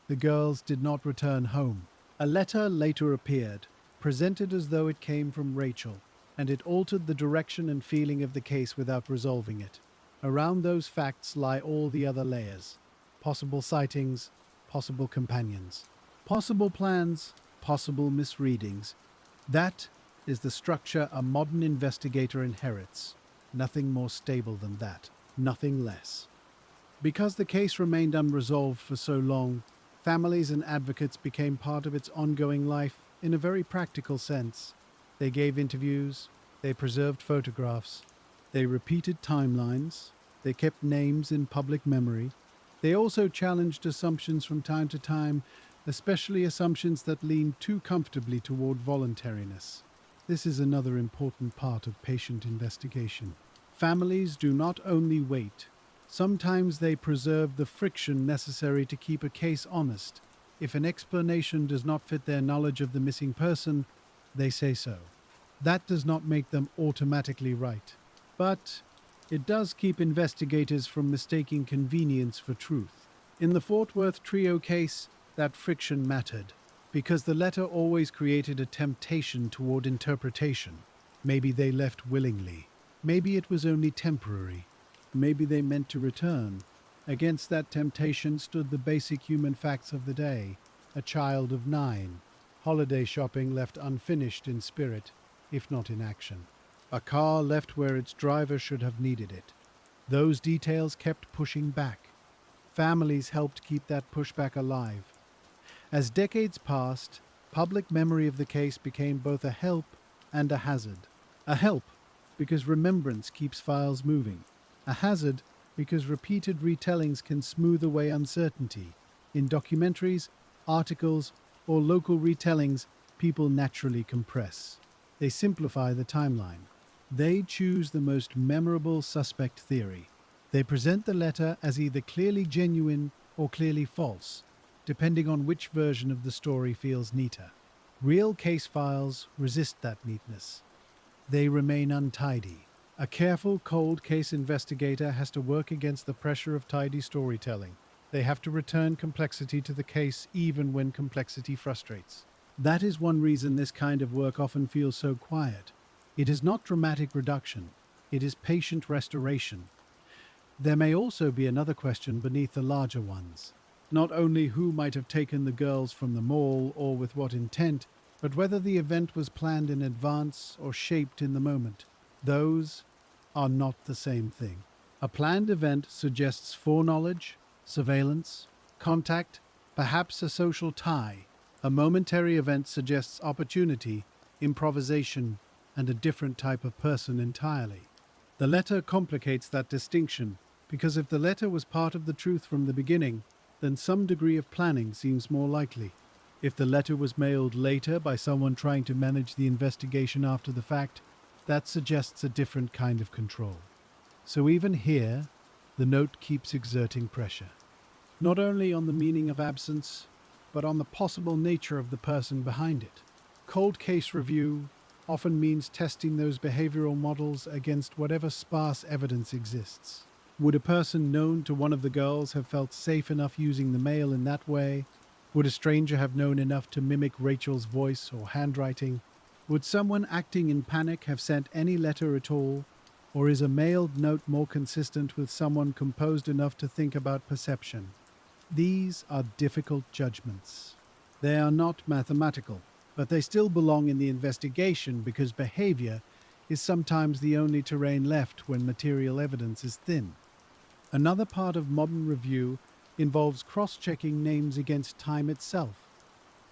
The girls did not return home. A letter later appeared, presented as though it came from Rachel. and it altered the direction and feeling of the case without resolving it. Around those facts lie all the other layers: possible sightings, possible companions, possible plans, possible misreadings. That is the structure a modern investigator inherits. Nothing more stable than that, nothing less. Because the case remained unresolved for so long, families and advocates became part of its ongoing life in a very practical sense. They gave interviews, they preserved photographs, they repeated timelines, they kept names in public memory. They also challenged assumptions from time to time, especially assumptions that leaned too comfortably toward voluntariness. This is another important part of patient investigation. Families do not only wait, sometimes they preserve the friction necessary to keep a case honest. If an explanation does not fit their knowledge of the missing person, they say so. That does not make them automatically right. But it does keep investigators from mistaking convenience for truth. In the Fort Worth trio case, that friction mattered, because the letter always created a temptation toward interpretation. Maybe they left willingly. Maybe it was only temporary. Maybe they meant to return. Against that temptation stood the basic human facts of the day: a child of 9, holiday shopping left unfinished in spirit, if not in action, a car left where its driver should have needed it. Those details kept pushing back. Families helped keep that pushback alive. As decades passed, public memory of the case became both a help and a hazard. A help because remembrance keeps files moving. A hazard because repeated retellings can smooth away uncertainty. In documentaries, articles, or local retellings, people naturally compress. They simplify the timeline. They choose the most memorable suspect theory. They present the letter as either clearly genuine or clearly false, depending on which version of the story feels neater. Real case files resist that neatness. They remain untidy. A careful, cold case investigator has to work against the pressure of tidy storytelling. They have to return complexity to the case even when complexity frustrates. That is one reason this kind of work often feels so quiet. It is not dramatic reduction. It is patient restoration. There may also be another question beneath the larger ones. Not only who might have taken the girls from the mall or with what intent, but whether the event was planned in advance or shaped in the moment. Those are not the same thing. A planned event suggests foreknowledge, surveillance, contact, perhaps a social tie. A momentary event suggests opportunity, improvisation, and a different type of person entirely. The letter complicates that distinction, because if the letter was part of the truth from the beginning, then some degree of planning seems more likely. If the letter was mailed later by someone trying to manage the investigation after the fact, that suggests a different kind of control. So even here, the note keeps exerting pressure. Not only on the meaning of absence, but on the possible nature of the person behind it. Cold case review often means testing those behavioral models against whatever sparse evidence exists. Would a person known to one of the girls have felt safe enough using the mail in that way? Would a stranger have known enough to mimic Rachel's voice or handwriting? Would someone acting in panic have sent any letter at all? Or is a mailed note more consistent with someone composed enough to think about perception? These are difficult judgments. They are not mathematical, but they still belong in the investigation because behavior is sometimes the only terrain left when material evidence is thin. Another part of modern review involves cross-checking names against time itself.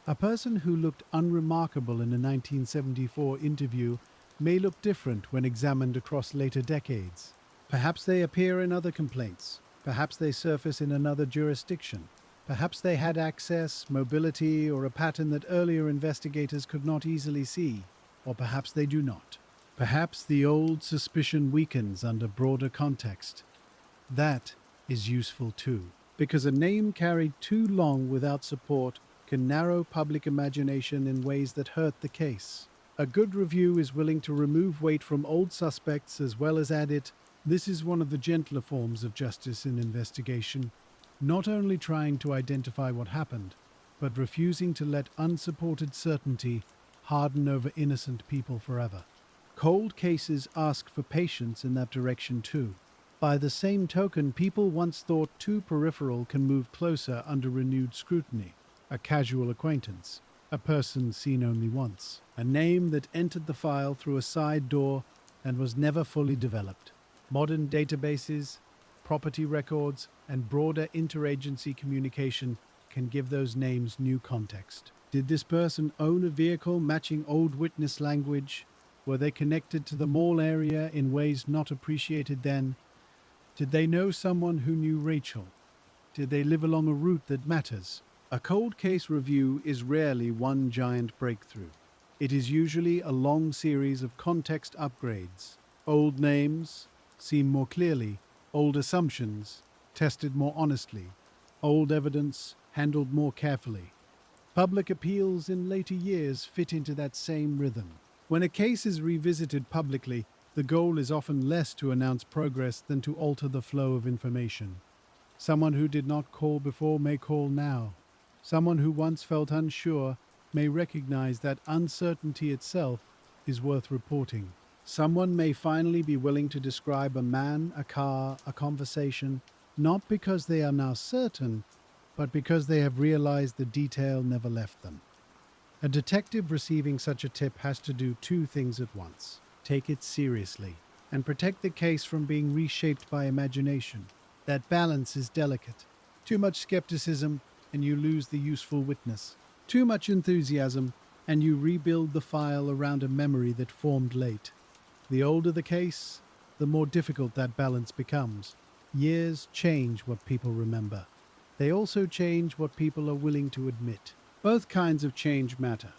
A person who looked unremarkable in a 1974 interview may look different when examined across later decades. Perhaps they appear in other complaints. Perhaps they surface in another jurisdiction. Perhaps they had access, mobility, or a pattern that earlier investigators could not easily see. Or perhaps they do not. Perhaps the old suspicion weakens under broader context. That is useful too, because a name carried too long without support can narrow public imagination in ways that hurt the case. A good review is willing to remove weight from old suspects as well as add it. This is one of the gentler forms of justice in investigation, not only trying to identify what happened, but refusing to let unsupported certainty harden over innocent people forever. Cold cases ask for patience in that direction too. By the same token, people once thought too peripheral can move closer under renewed scrutiny. A casual acquaintance, a person seen only once, a name that entered the file through a side door and was never fully developed. Modern databases, property records, and broader interagency communication can give those names new context. Did this person own a vehicle matching old witness language? Were they connected to the mall area in ways not appreciated then? Did they know someone who knew Rachel? Did they live along a route that matters? A cold case review is rarely one giant breakthrough. It is usually a long series of context upgrades. Old names seen more clearly, old assumptions tested more honestly, old evidence handled more carefully. Public appeals in later years fit into that same rhythm. When a case is revisited publicly, the goal is often less to announce progress than to alter the flow of information. Someone who did not call before may call now. Someone who once felt unsure may recognize that uncertainty itself is worth reporting. Someone may finally be willing to describe a man, a car, a conversation, not because they are now certain, but because they have realized the detail never left them. A detective receiving such a tip has to do two things at once: take it seriously and protect the case from being reshaped by imagination. That balance is delicate. Too much skepticism, and you lose the useful witness. Too much enthusiasm, and you rebuild the file around a memory that formed late. The older the case, the more difficult that balance becomes. Years change what people remember. They also change what people are willing to admit. Both kinds of change matter.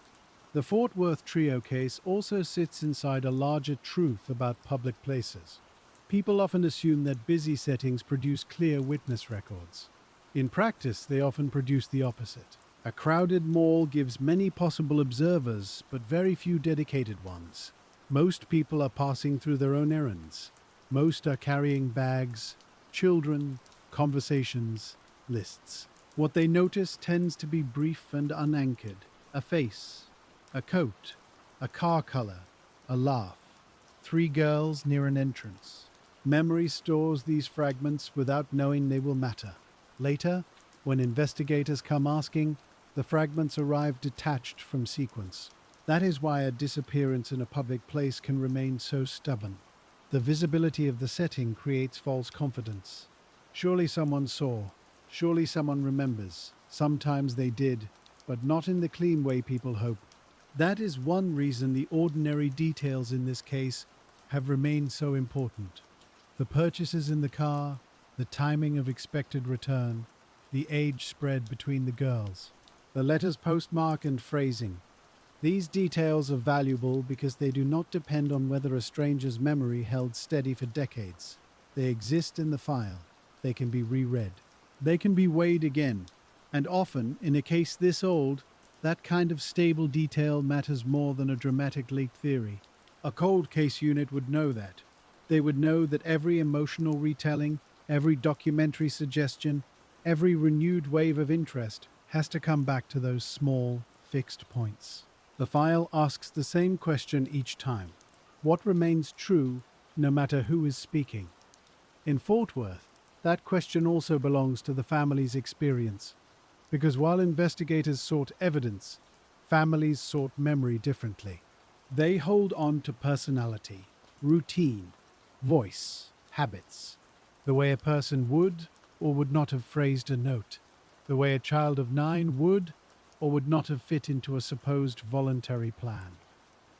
The Fort Worth trio case also sits inside a larger truth about public places. People often assume that busy settings produce clear witness records. In practice, they often produce the opposite. A crowded mall gives many possible observers, but very few dedicated ones. Most people are passing through their own errands. Most are carrying bags, children, conversations, lists. What they notice tends to be brief and unanchored. A face, a coat, a car color, a laugh. 3 girls near an entrance. Memory stores these fragments without knowing they will matter. Later, when investigators come asking, the fragments arrive detached from sequence. That is why a disappearance in a public place can remain so stubborn. The visibility of the setting creates false confidence. Surely someone saw. Surely someone remembers. Sometimes they did, but not in the clean way people hope. That is one reason the ordinary details in this case have remained so important. The purchases in the car, the timing of expected return, the age spread between the girls, the letter's postmark and phrasing. These details are valuable because they do not depend on whether a stranger's memory held steady for decades. They exist in the file. They can be reread. They can be weighed again. And often, in a case this old, that kind of stable detail matters more than a dramatic leaked theory. A cold case unit would know that. They would know that every emotional retelling, every documentary suggestion, every renewed wave of interest has to come back to those small, fixed points. The file asks the same question each time. What remains true no matter who is speaking? In Fort Worth, that question also belongs to the family's experience. Because while investigators sought evidence, families sought memory differently. They hold on to personality, routine, voice, habits, the way a person would or would not have phrased a note, the way a child of 9 would or would not have fit into a supposed voluntary plan.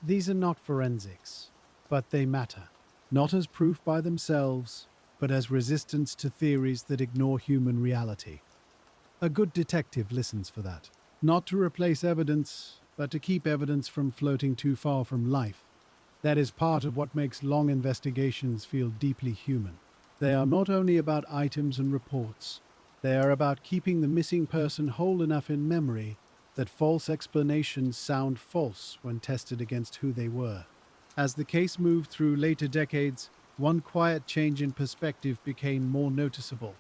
These are not forensics, but they matter, not as proof by themselves, but as resistance to theories that ignore human reality. A good detective listens for that, not to replace evidence, but to keep evidence from floating too far from life. That is part of what makes long investigations feel deeply human. They are not only about items and reports, they are about keeping the missing person whole enough in memory that false explanations sound false when tested against who they were. As the case moved through later decades, one quiet change in perspective became more noticeable.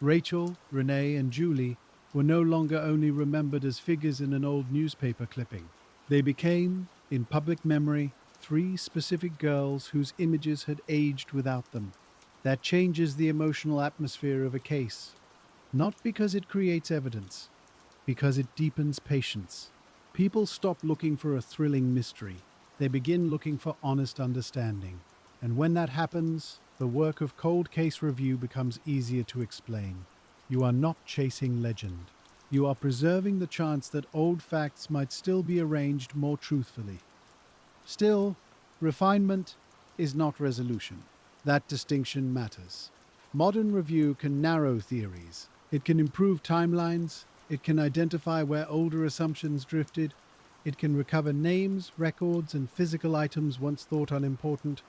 Rachel, Renee, and Julie were no longer only remembered as figures in an old newspaper clipping. They became, in public memory, three specific girls whose images had aged without them. That changes the emotional atmosphere of a case, not because it creates evidence, because it deepens patience. People stop looking for a thrilling mystery. They begin looking for honest understanding. And when that happens, the work of cold case review becomes easier to explain. You are not chasing legend. You are preserving the chance that old facts might still be arranged more truthfully. Still, refinement is not resolution. That distinction matters. Modern review can narrow theories. It can improve timelines. It can identify where older assumptions drifted. It can recover names, records, and physical items once thought unimportant.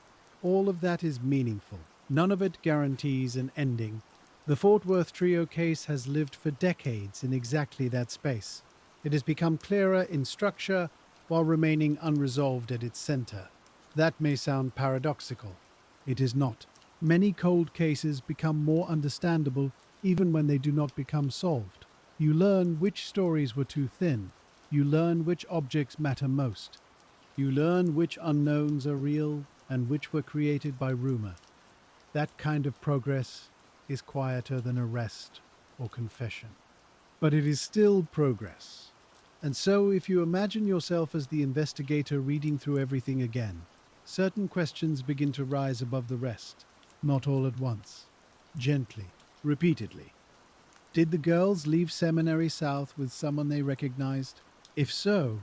All of that is meaningful. None of it guarantees an ending. The Fort Worth Trio case has lived for decades in exactly that space. It has become clearer in structure while remaining unresolved at its center. That may sound paradoxical. It is not. Many cold cases become more understandable even when they do not become solved. You learn which stories were too thin. You learn which objects matter most. You learn which unknowns are real and which were created by rumor. That kind of progress is quieter than arrest or confession. But it is still progress. And so, if you imagine yourself as the investigator reading through everything again, certain questions begin to rise above the rest, not all at once, gently, repeatedly. Did the girls leave Seminary South with someone they recognized? If so,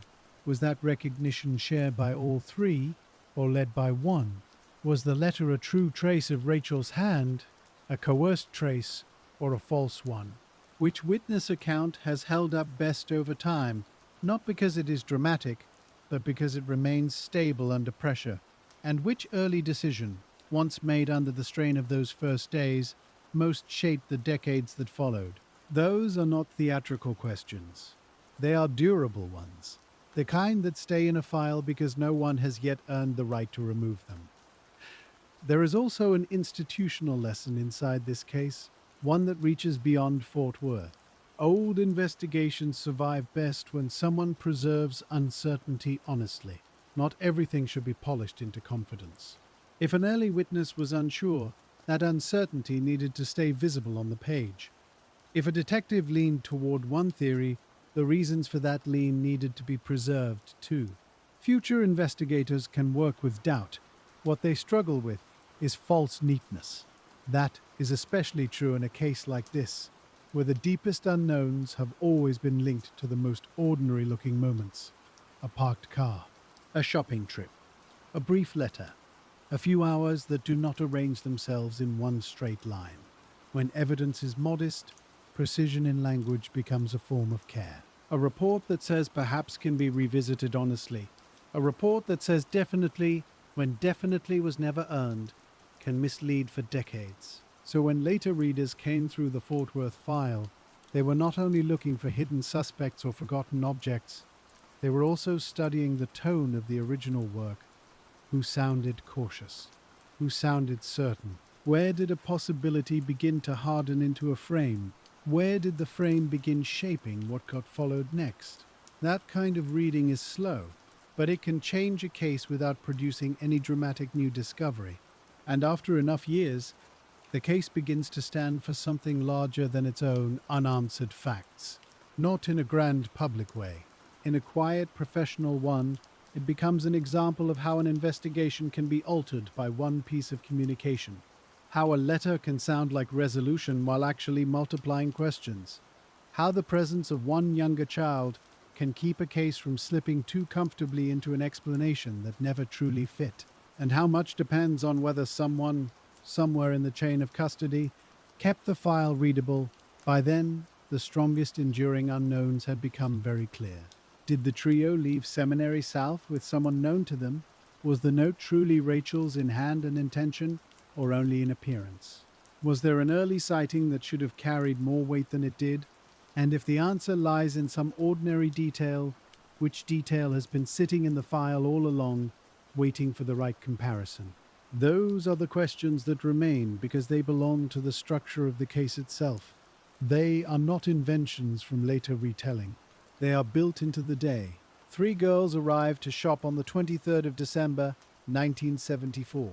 was that recognition shared by all three or led by one? Was the letter a true trace of Rachel's hand, a coerced trace, or a false one? Which witness account has held up best over time, not because it is dramatic, but because it remains stable under pressure? And which early decision, once made under the strain of those first days, most shaped the decades that followed? Those are not theatrical questions. They are durable ones, the kind that stay in a file because no one has yet earned the right to remove them. There is also an institutional lesson inside this case, one that reaches beyond Fort Worth. Old investigations survive best when someone preserves uncertainty honestly. Not everything should be polished into confidence. If an early witness was unsure, that uncertainty needed to stay visible on the page. If a detective leaned toward one theory, the reasons for that lean needed to be preserved too. Future investigators can work with doubt. What they struggle with is false neatness. That is especially true in a case like this, where the deepest unknowns have always been linked to the most ordinary looking moments. A parked car, a shopping trip, a brief letter, a few hours that do not arrange themselves in one straight line. When evidence is modest, precision in language becomes a form of care. A report that says perhaps can be revisited honestly. A report that says definitely when definitely was never earned can mislead for decades. So when later readers came through the Fort Worth file, they were not only looking for hidden suspects or forgotten objects, they were also studying the tone of the original work. Who sounded cautious? Who sounded certain? Where did a possibility begin to harden into a frame? Where did the frame begin shaping what got followed next? That kind of reading is slow, but it can change a case without producing any dramatic new discovery. And after enough years, the case begins to stand for something larger than its own unanswered facts. Not in a grand public way. In a quiet, professional one, it becomes an example of how an investigation can be altered by one piece of communication. How a letter can sound like resolution while actually multiplying questions. How the presence of one younger child can keep a case from slipping too comfortably into an explanation that never truly fit. And how much depends on whether someone, somewhere in the chain of custody, kept the file readable. By then, the strongest enduring unknowns had become very clear. Did the trio leave Seminary South with someone known to them? Was the note truly Rachel's in hand and intention, or only in appearance? Was there an early sighting that should have carried more weight than it did? And if the answer lies in some ordinary detail, which detail has been sitting in the file all along, waiting for the right comparison? Those are the questions that remain because they belong to the structure of the case itself. They are not inventions from later retelling. They are built into the day. Three girls arrived to shop on the 23rd of December, 1974.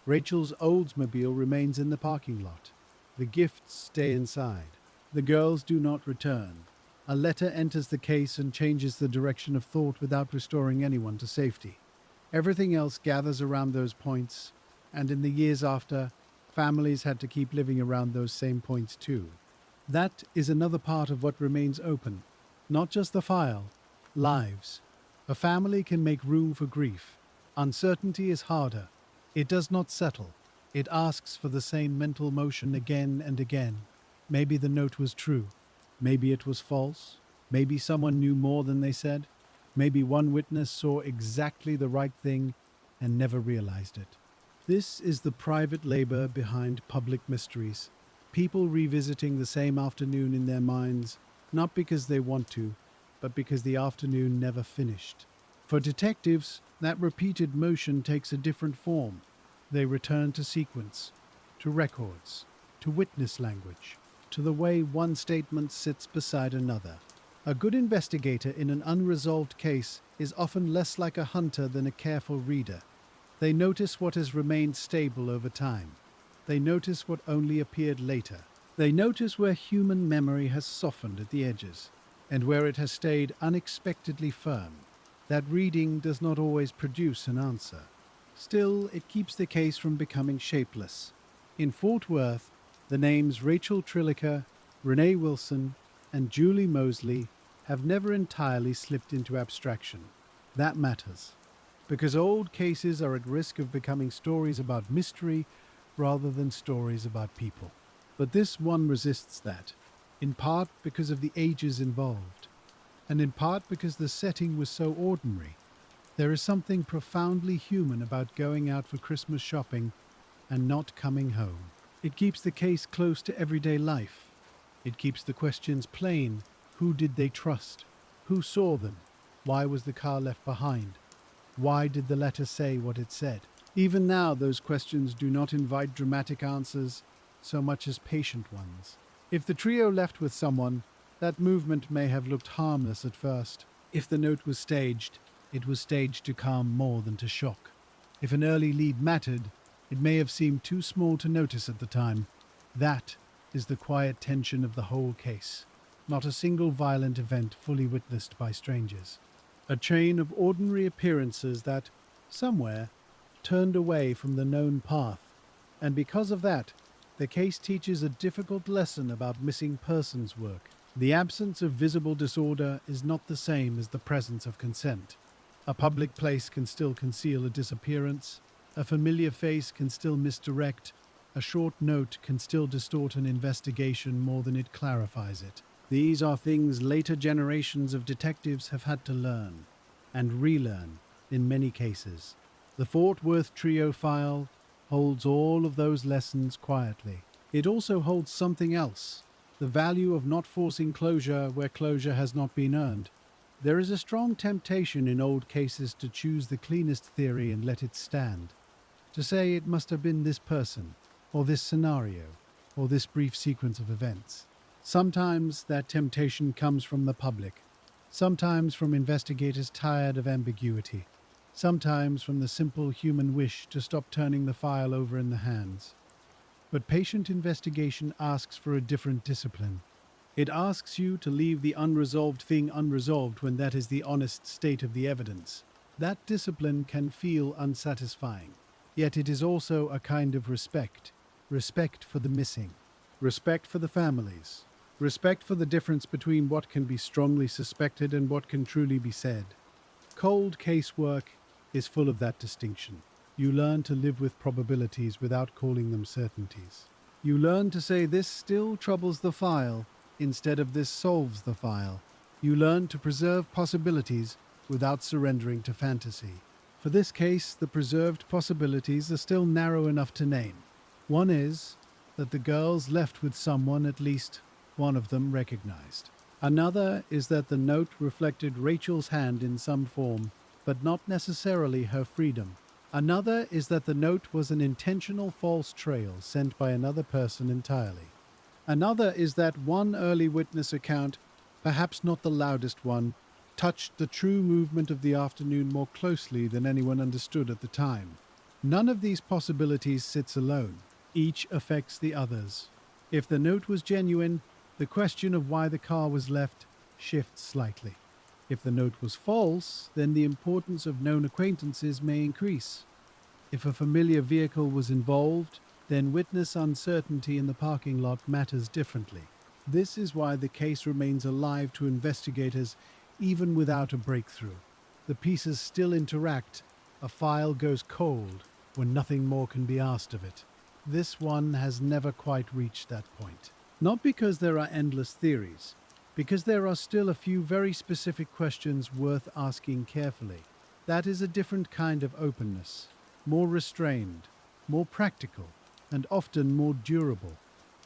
Rachel's Oldsmobile remains in the parking lot. The gifts stay inside. The girls do not return. A letter enters the case and changes the direction of thought without restoring anyone to safety. Everything else gathers around those points, and in the years after, families had to keep living around those same points too. That is another part of what remains open. Not just the file, lives. A family can make room for grief. Uncertainty is harder. It does not settle. It asks for the same mental motion again and again. Maybe the note was true. Maybe it was false. Maybe someone knew more than they said. Maybe one witness saw exactly the right thing and never realized it. This is the private labor behind public mysteries. People revisiting the same afternoon in their minds, not because they want to, but because the afternoon never finished. For detectives, that repeated motion takes a different form. They return to sequence, to records, to witness language, to the way one statement sits beside another. A good investigator in an unresolved case is often less like a hunter than a careful reader. They notice what has remained stable over time. They notice what only appeared later. They notice where human memory has softened at the edges, and where it has stayed unexpectedly firm. That reading does not always produce an answer. Still, it keeps the case from becoming shapeless. In Fort Worth, the names Rachel Trilliker, Renee Wilson, and Julie Mosley have never entirely slipped into abstraction. That matters, because old cases are at risk of becoming stories about mystery rather than stories about people. But this one resists that, in part because of the ages involved, and in part because the setting was so ordinary. There is something profoundly human about going out for Christmas shopping and not coming home. It keeps the case close to everyday life. It keeps the questions plain. Who did they trust? Who saw them? Why was the car left behind? Why did the letter say what it said? Even now, those questions do not invite dramatic answers so much as patient ones. If the trio left with someone, that movement may have looked harmless at first. If the note was staged, it was staged to calm more than to shock. If an early lead mattered, it may have seemed too small to notice at the time. That is the quiet tension of the whole case. Not a single violent event fully witnessed by strangers. A chain of ordinary appearances that, somewhere, turned away from the known path. And because of that, the case teaches a difficult lesson about missing persons work. The absence of visible disorder is not the same as the presence of consent. A public place can still conceal a disappearance. A familiar face can still misdirect. A short note can still distort an investigation more than it clarifies it. These are things later generations of detectives have had to learn, and relearn in many cases. The Fort Worth Trio file holds all of those lessons quietly. It also holds something else, the value of not forcing closure where closure has not been earned. There is a strong temptation in old cases to choose the cleanest theory and let it stand. To say it must have been this person, or this scenario, or this brief sequence of events. Sometimes that temptation comes from the public. Sometimes from investigators tired of ambiguity. Sometimes from the simple human wish to stop turning the file over in the hands. But patient investigation asks for a different discipline. It asks you to leave the unresolved thing unresolved when that is the honest state of the evidence. That discipline can feel unsatisfying. Yet it is also a kind of respect. Respect for the missing. Respect for the families. Respect for the difference between what can be strongly suspected and what can truly be said. Cold casework is full of that distinction. You learn to live with probabilities without calling them certainties. You learn to say this still troubles the file instead of this solves the file. You learn to preserve possibilities without surrendering to fantasy. For this case, the preserved possibilities are still narrow enough to name. One is that the girls left with someone at least one of them recognized. Another is that the note reflected Rachel's hand in some form, but not necessarily her freedom. Another is that the note was an intentional false trail sent by another person entirely. Another is that one early witness account, perhaps not the loudest one, touched the true movement of the afternoon more closely than anyone understood at the time. None of these possibilities sits alone. Each affects the others. If the note was genuine, the question of why the car was left shifts slightly. If the note was false, then the importance of known acquaintances may increase. If a familiar vehicle was involved, then witness uncertainty in the parking lot matters differently. This is why the case remains alive to investigators even without a breakthrough. The pieces still interact. A file goes cold when nothing more can be asked of it. This one has never quite reached that point. Not because there are endless theories, because there are still a few very specific questions worth asking carefully. That is a different kind of openness, more restrained, more practical, and often more durable.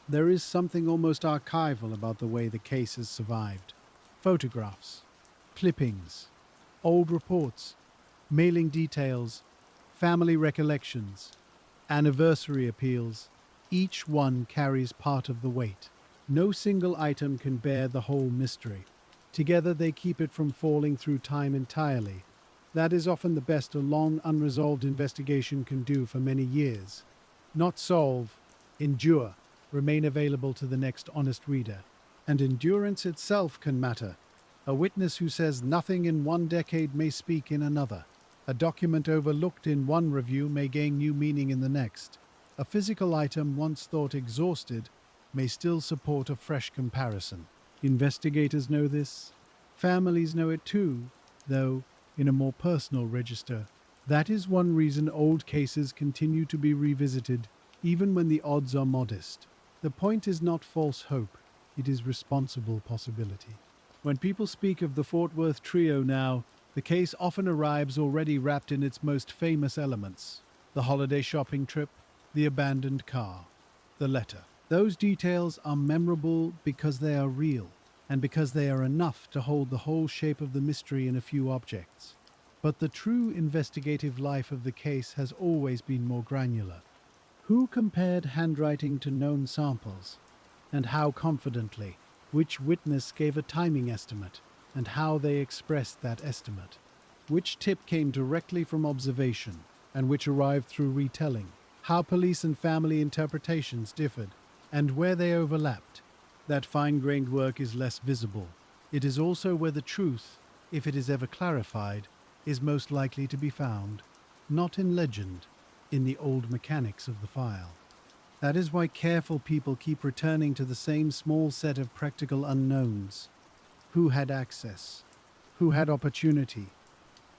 There is something almost archival about the way the case has survived. Photographs, clippings, old reports, mailing details, family recollections, anniversary appeals, each one carries part of the weight. No single item can bear the whole mystery. Together they keep it from falling through time entirely. That is often the best a long, unresolved investigation can do for many years. Not solve, endure, remain available to the next honest reader. And endurance itself can matter. A witness who says nothing in one decade may speak in another. A document overlooked in one review may gain new meaning in the next. A physical item once thought exhausted may still support a fresh comparison. Investigators know this. Families know it too, though in a more personal register. That is one reason old cases continue to be revisited, even when the odds are modest. The point is not false hope, it is responsible possibility. When people speak of the Fort Worth trio now, the case often arrives already wrapped in its most famous elements: the holiday shopping trip, the abandoned car, the letter. Those details are memorable because they are real, and because they are enough to hold the whole shape of the mystery in a few objects. But the true investigative life of the case has always been more granular. Who compared handwriting to known samples? And how confidently? Which witness gave a timing estimate? And how they expressed that estimate? Which tip came directly from observation, and which arrived through retelling? How police and family interpretations differed, and where they overlapped? That fine-grained work is less visible. It is also where the truth, if it is ever clarified, is most likely to be found, not in legend, in the old mechanics of the file. That is why careful people keep returning to the same small set of practical unknowns. Who had access? Who had opportunity?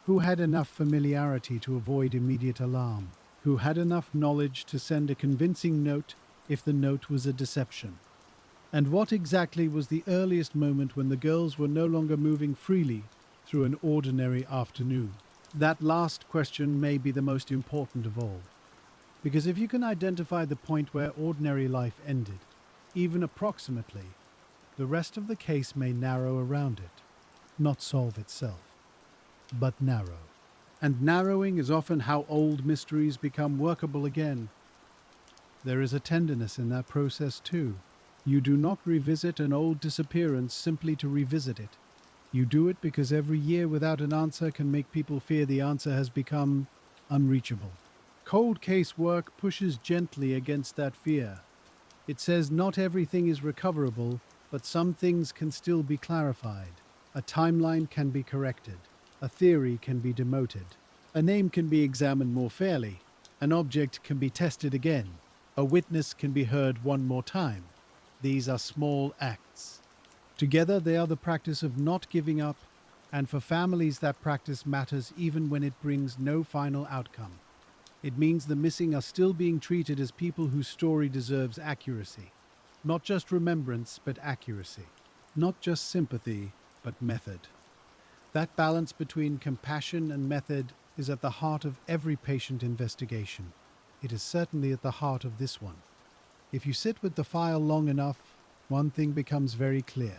Who had enough familiarity to avoid immediate alarm? Who had enough knowledge to send a convincing note if the note was a deception? And what exactly was the earliest moment when the girls were no longer moving freely through an ordinary afternoon? That last question may be the most important of all. Because if you can identify the point where ordinary life ended, even approximately, the rest of the case may narrow around it, not solve itself, but narrow. And narrowing is often how old mysteries become workable again. There is a tenderness in that process too. You do not revisit an old disappearance simply to revisit it. You do it because every year without an answer can make people fear the answer has become unreachable. Cold case work pushes gently against that fear. It says not everything is recoverable, but some things can still be clarified. A timeline can be corrected. A theory can be demoted. A name can be examined more fairly. An object can be tested again. A witness can be heard one more time. These are small acts. Together they are the practice of not giving up, and for families that practice matters even when it brings no final outcome. It means the missing are still being treated as people whose story deserves accuracy. Not just remembrance, but accuracy. Not just sympathy, but method. That balance between compassion and method is at the heart of every patient investigation. It is certainly at the heart of this one. If you sit with the file long enough, one thing becomes very clear.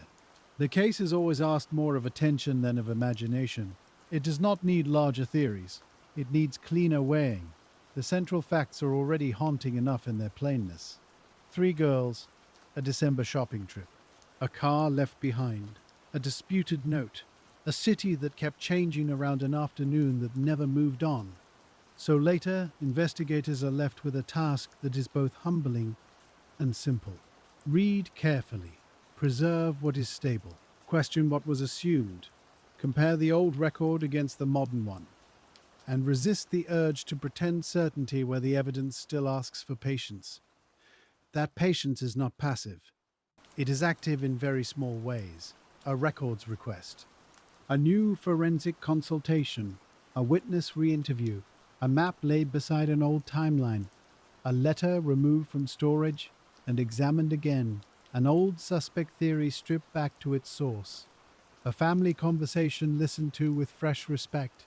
The case is always asked more of attention than of imagination. It does not need larger theories. It needs cleaner weighing. The central facts are already haunting enough in their plainness. 3 girls, a December shopping trip, a car left behind, a disputed note, a city that kept changing around an afternoon that never moved on. So later, investigators are left with a task that is both humbling and simple. Read carefully, preserve what is stable, question what was assumed, compare the old record against the modern one, and resist the urge to pretend certainty where the evidence still asks for patience. That patience is not passive. It is active in very small ways. A records request, a new forensic consultation, a witness re-interview, a map laid beside an old timeline, a letter removed from storage and examined again, an old suspect theory stripped back to its source, a family conversation listened to with fresh respect.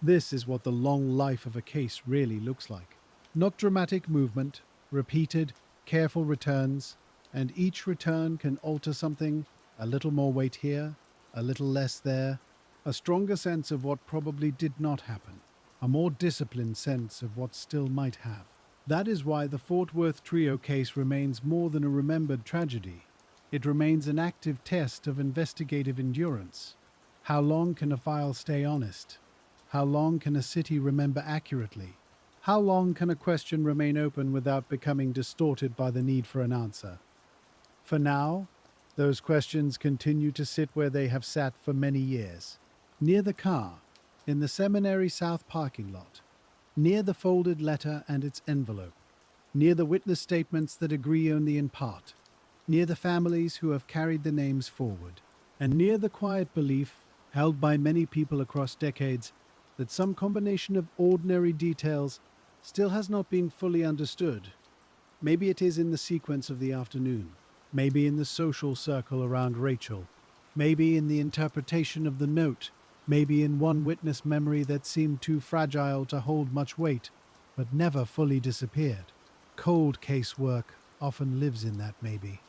This is what the long life of a case really looks like. Not dramatic movement, repeated, careful returns, and each return can alter something, a little more weight here, a little less there, a stronger sense of what probably did not happen, a more disciplined sense of what still might have. That is why the Fort Worth Trio case remains more than a remembered tragedy. It remains an active test of investigative endurance. How long can a file stay honest? How long can a city remember accurately? How long can a question remain open without becoming distorted by the need for an answer? For now, those questions continue to sit where they have sat for many years. Near the car, in the Seminary South parking lot, near the folded letter and its envelope, near the witness statements that agree only in part, near the families who have carried the names forward, and near the quiet belief, held by many people across decades, that some combination of ordinary details still has not been fully understood. Maybe it is in the sequence of the afternoon, maybe in the social circle around Rachel, maybe in the interpretation of the note, maybe in one witness memory that seemed too fragile to hold much weight, but never fully disappeared. Cold case work often lives in that maybe.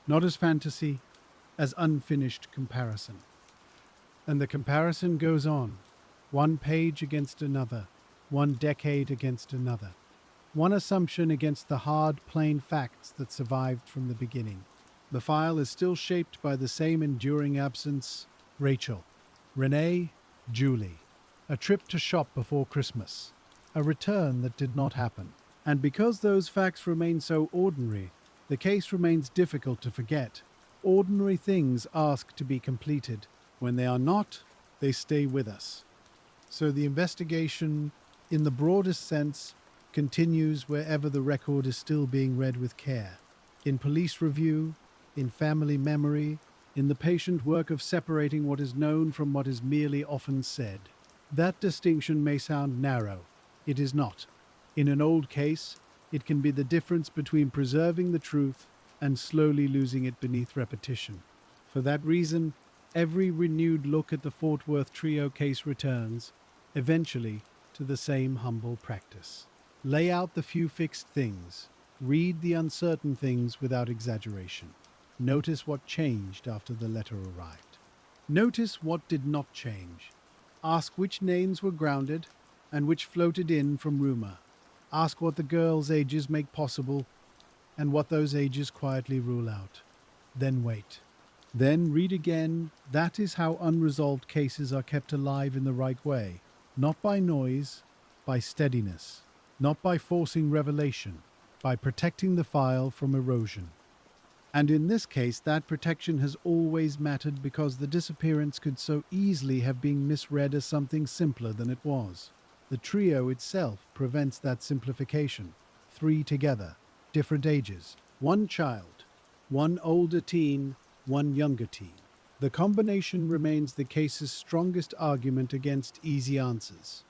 Not as fantasy, as unfinished comparison. And the comparison goes on, one page against another, one decade against another, one assumption against the hard, plain facts that survived from the beginning. The file is still shaped by the same enduring absence: Rachel, Renee, Julie, a trip to shop before Christmas, a return that did not happen. And because those facts remain so ordinary, the case remains difficult to forget. Ordinary things ask to be completed. When they are not, they stay with us. So the investigation, in the broadest sense, continues wherever the record is still being read with care. In police review, in family memory, in the patient work of separating what is known from what is merely often said. That distinction may sound narrow. It is not. In an old case, it can be the difference between preserving the truth and slowly losing it beneath repetition. For that reason, every renewed look at the Fort Worth Trio case returns, eventually, to the same humble practice. Lay out the few fixed things. Read the uncertain things without exaggeration. Notice what changed after the letter arrived. Notice what did not change. Ask which names were grounded and which floated in from rumor. Ask what the girls' ages make possible and what those ages quietly rule out. Then wait. Then read again. That is how unresolved cases are kept alive in the right way. Not by noise, by steadiness. Not by forcing revelation, by protecting the file from erosion. And in this case, that protection has always mattered because the disappearance could so easily have been misread as something simpler than it was. The trio itself prevents that simplification. 3 together, different ages, 1 child, 1 older teen, 1 younger teen. The combination remains the case's strongest argument against easy answers.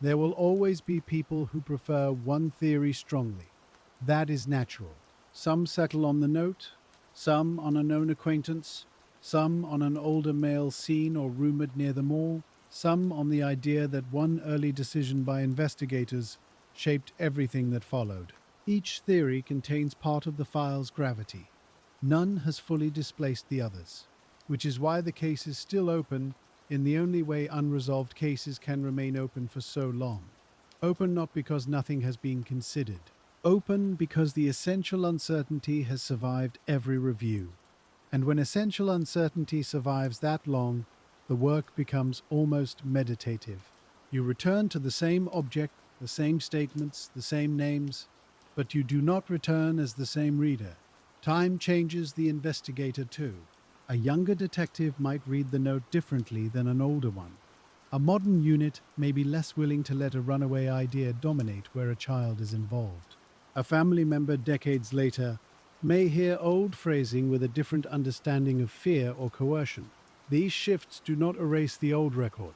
There will always be people who prefer one theory strongly. That is natural. Some settle on the note, some on a known acquaintance, some on an older male seen or rumored near the mall, some on the idea that one early decision by investigators shaped everything that followed. Each theory contains part of the file's gravity. None has fully displaced the others, which is why the case is still open in the only way unresolved cases can remain open for so long. Open not because nothing has been considered. Open because the essential uncertainty has survived every review. And when essential uncertainty survives that long, the work becomes almost meditative. You return to the same object, the same statements, the same names, but you do not return as the same reader. Time changes the investigator too. A younger detective might read the note differently than an older one. A modern unit may be less willing to let a runaway idea dominate where a child is involved. A family member decades later may hear old phrasing with a different understanding of fear or coercion. These shifts do not erase the old record.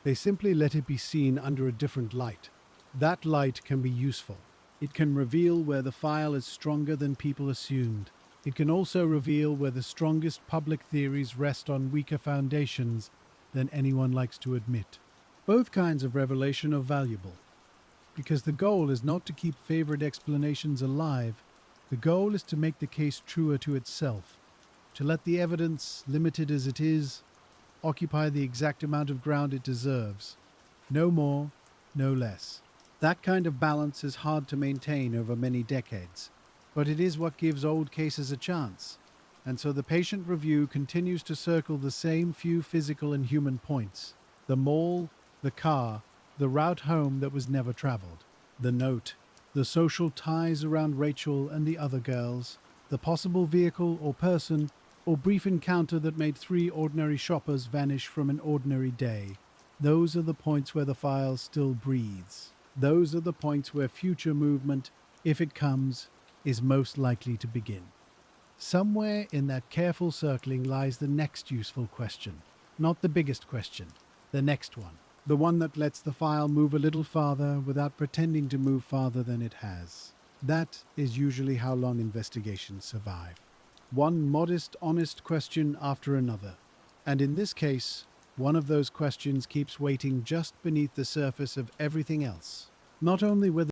They simply let it be seen under a different light. That light can be useful. It can reveal where the file is stronger than people assumed. It can also reveal where the strongest public theories rest on weaker foundations than anyone likes to admit. Both kinds of revelation are valuable, because the goal is not to keep favorite explanations alive. The goal is to make the case truer to itself, to let the evidence, limited as it is, occupy the exact amount of ground it deserves. No more, no less. That kind of balance is hard to maintain over many decades, but it is what gives old cases a chance. And so the patient review continues to circle the same few physical and human points: the mall, the car, the route home that was never traveled, the note, the social ties around Rachel and the other girls, the possible vehicle or person or brief encounter that made three ordinary shoppers vanish from an ordinary day. Those are the points where the file still breathes. Those are the points where future movement, if it comes, is most likely to begin. Somewhere in that careful circling lies the next useful question. Not the biggest question, the next one. The one that lets the file move a little farther without pretending to move farther than it has. That is usually how long investigations survive. One modest, honest question after another. And in this case, one of those questions keeps waiting just beneath the surface of everything else. Not only whether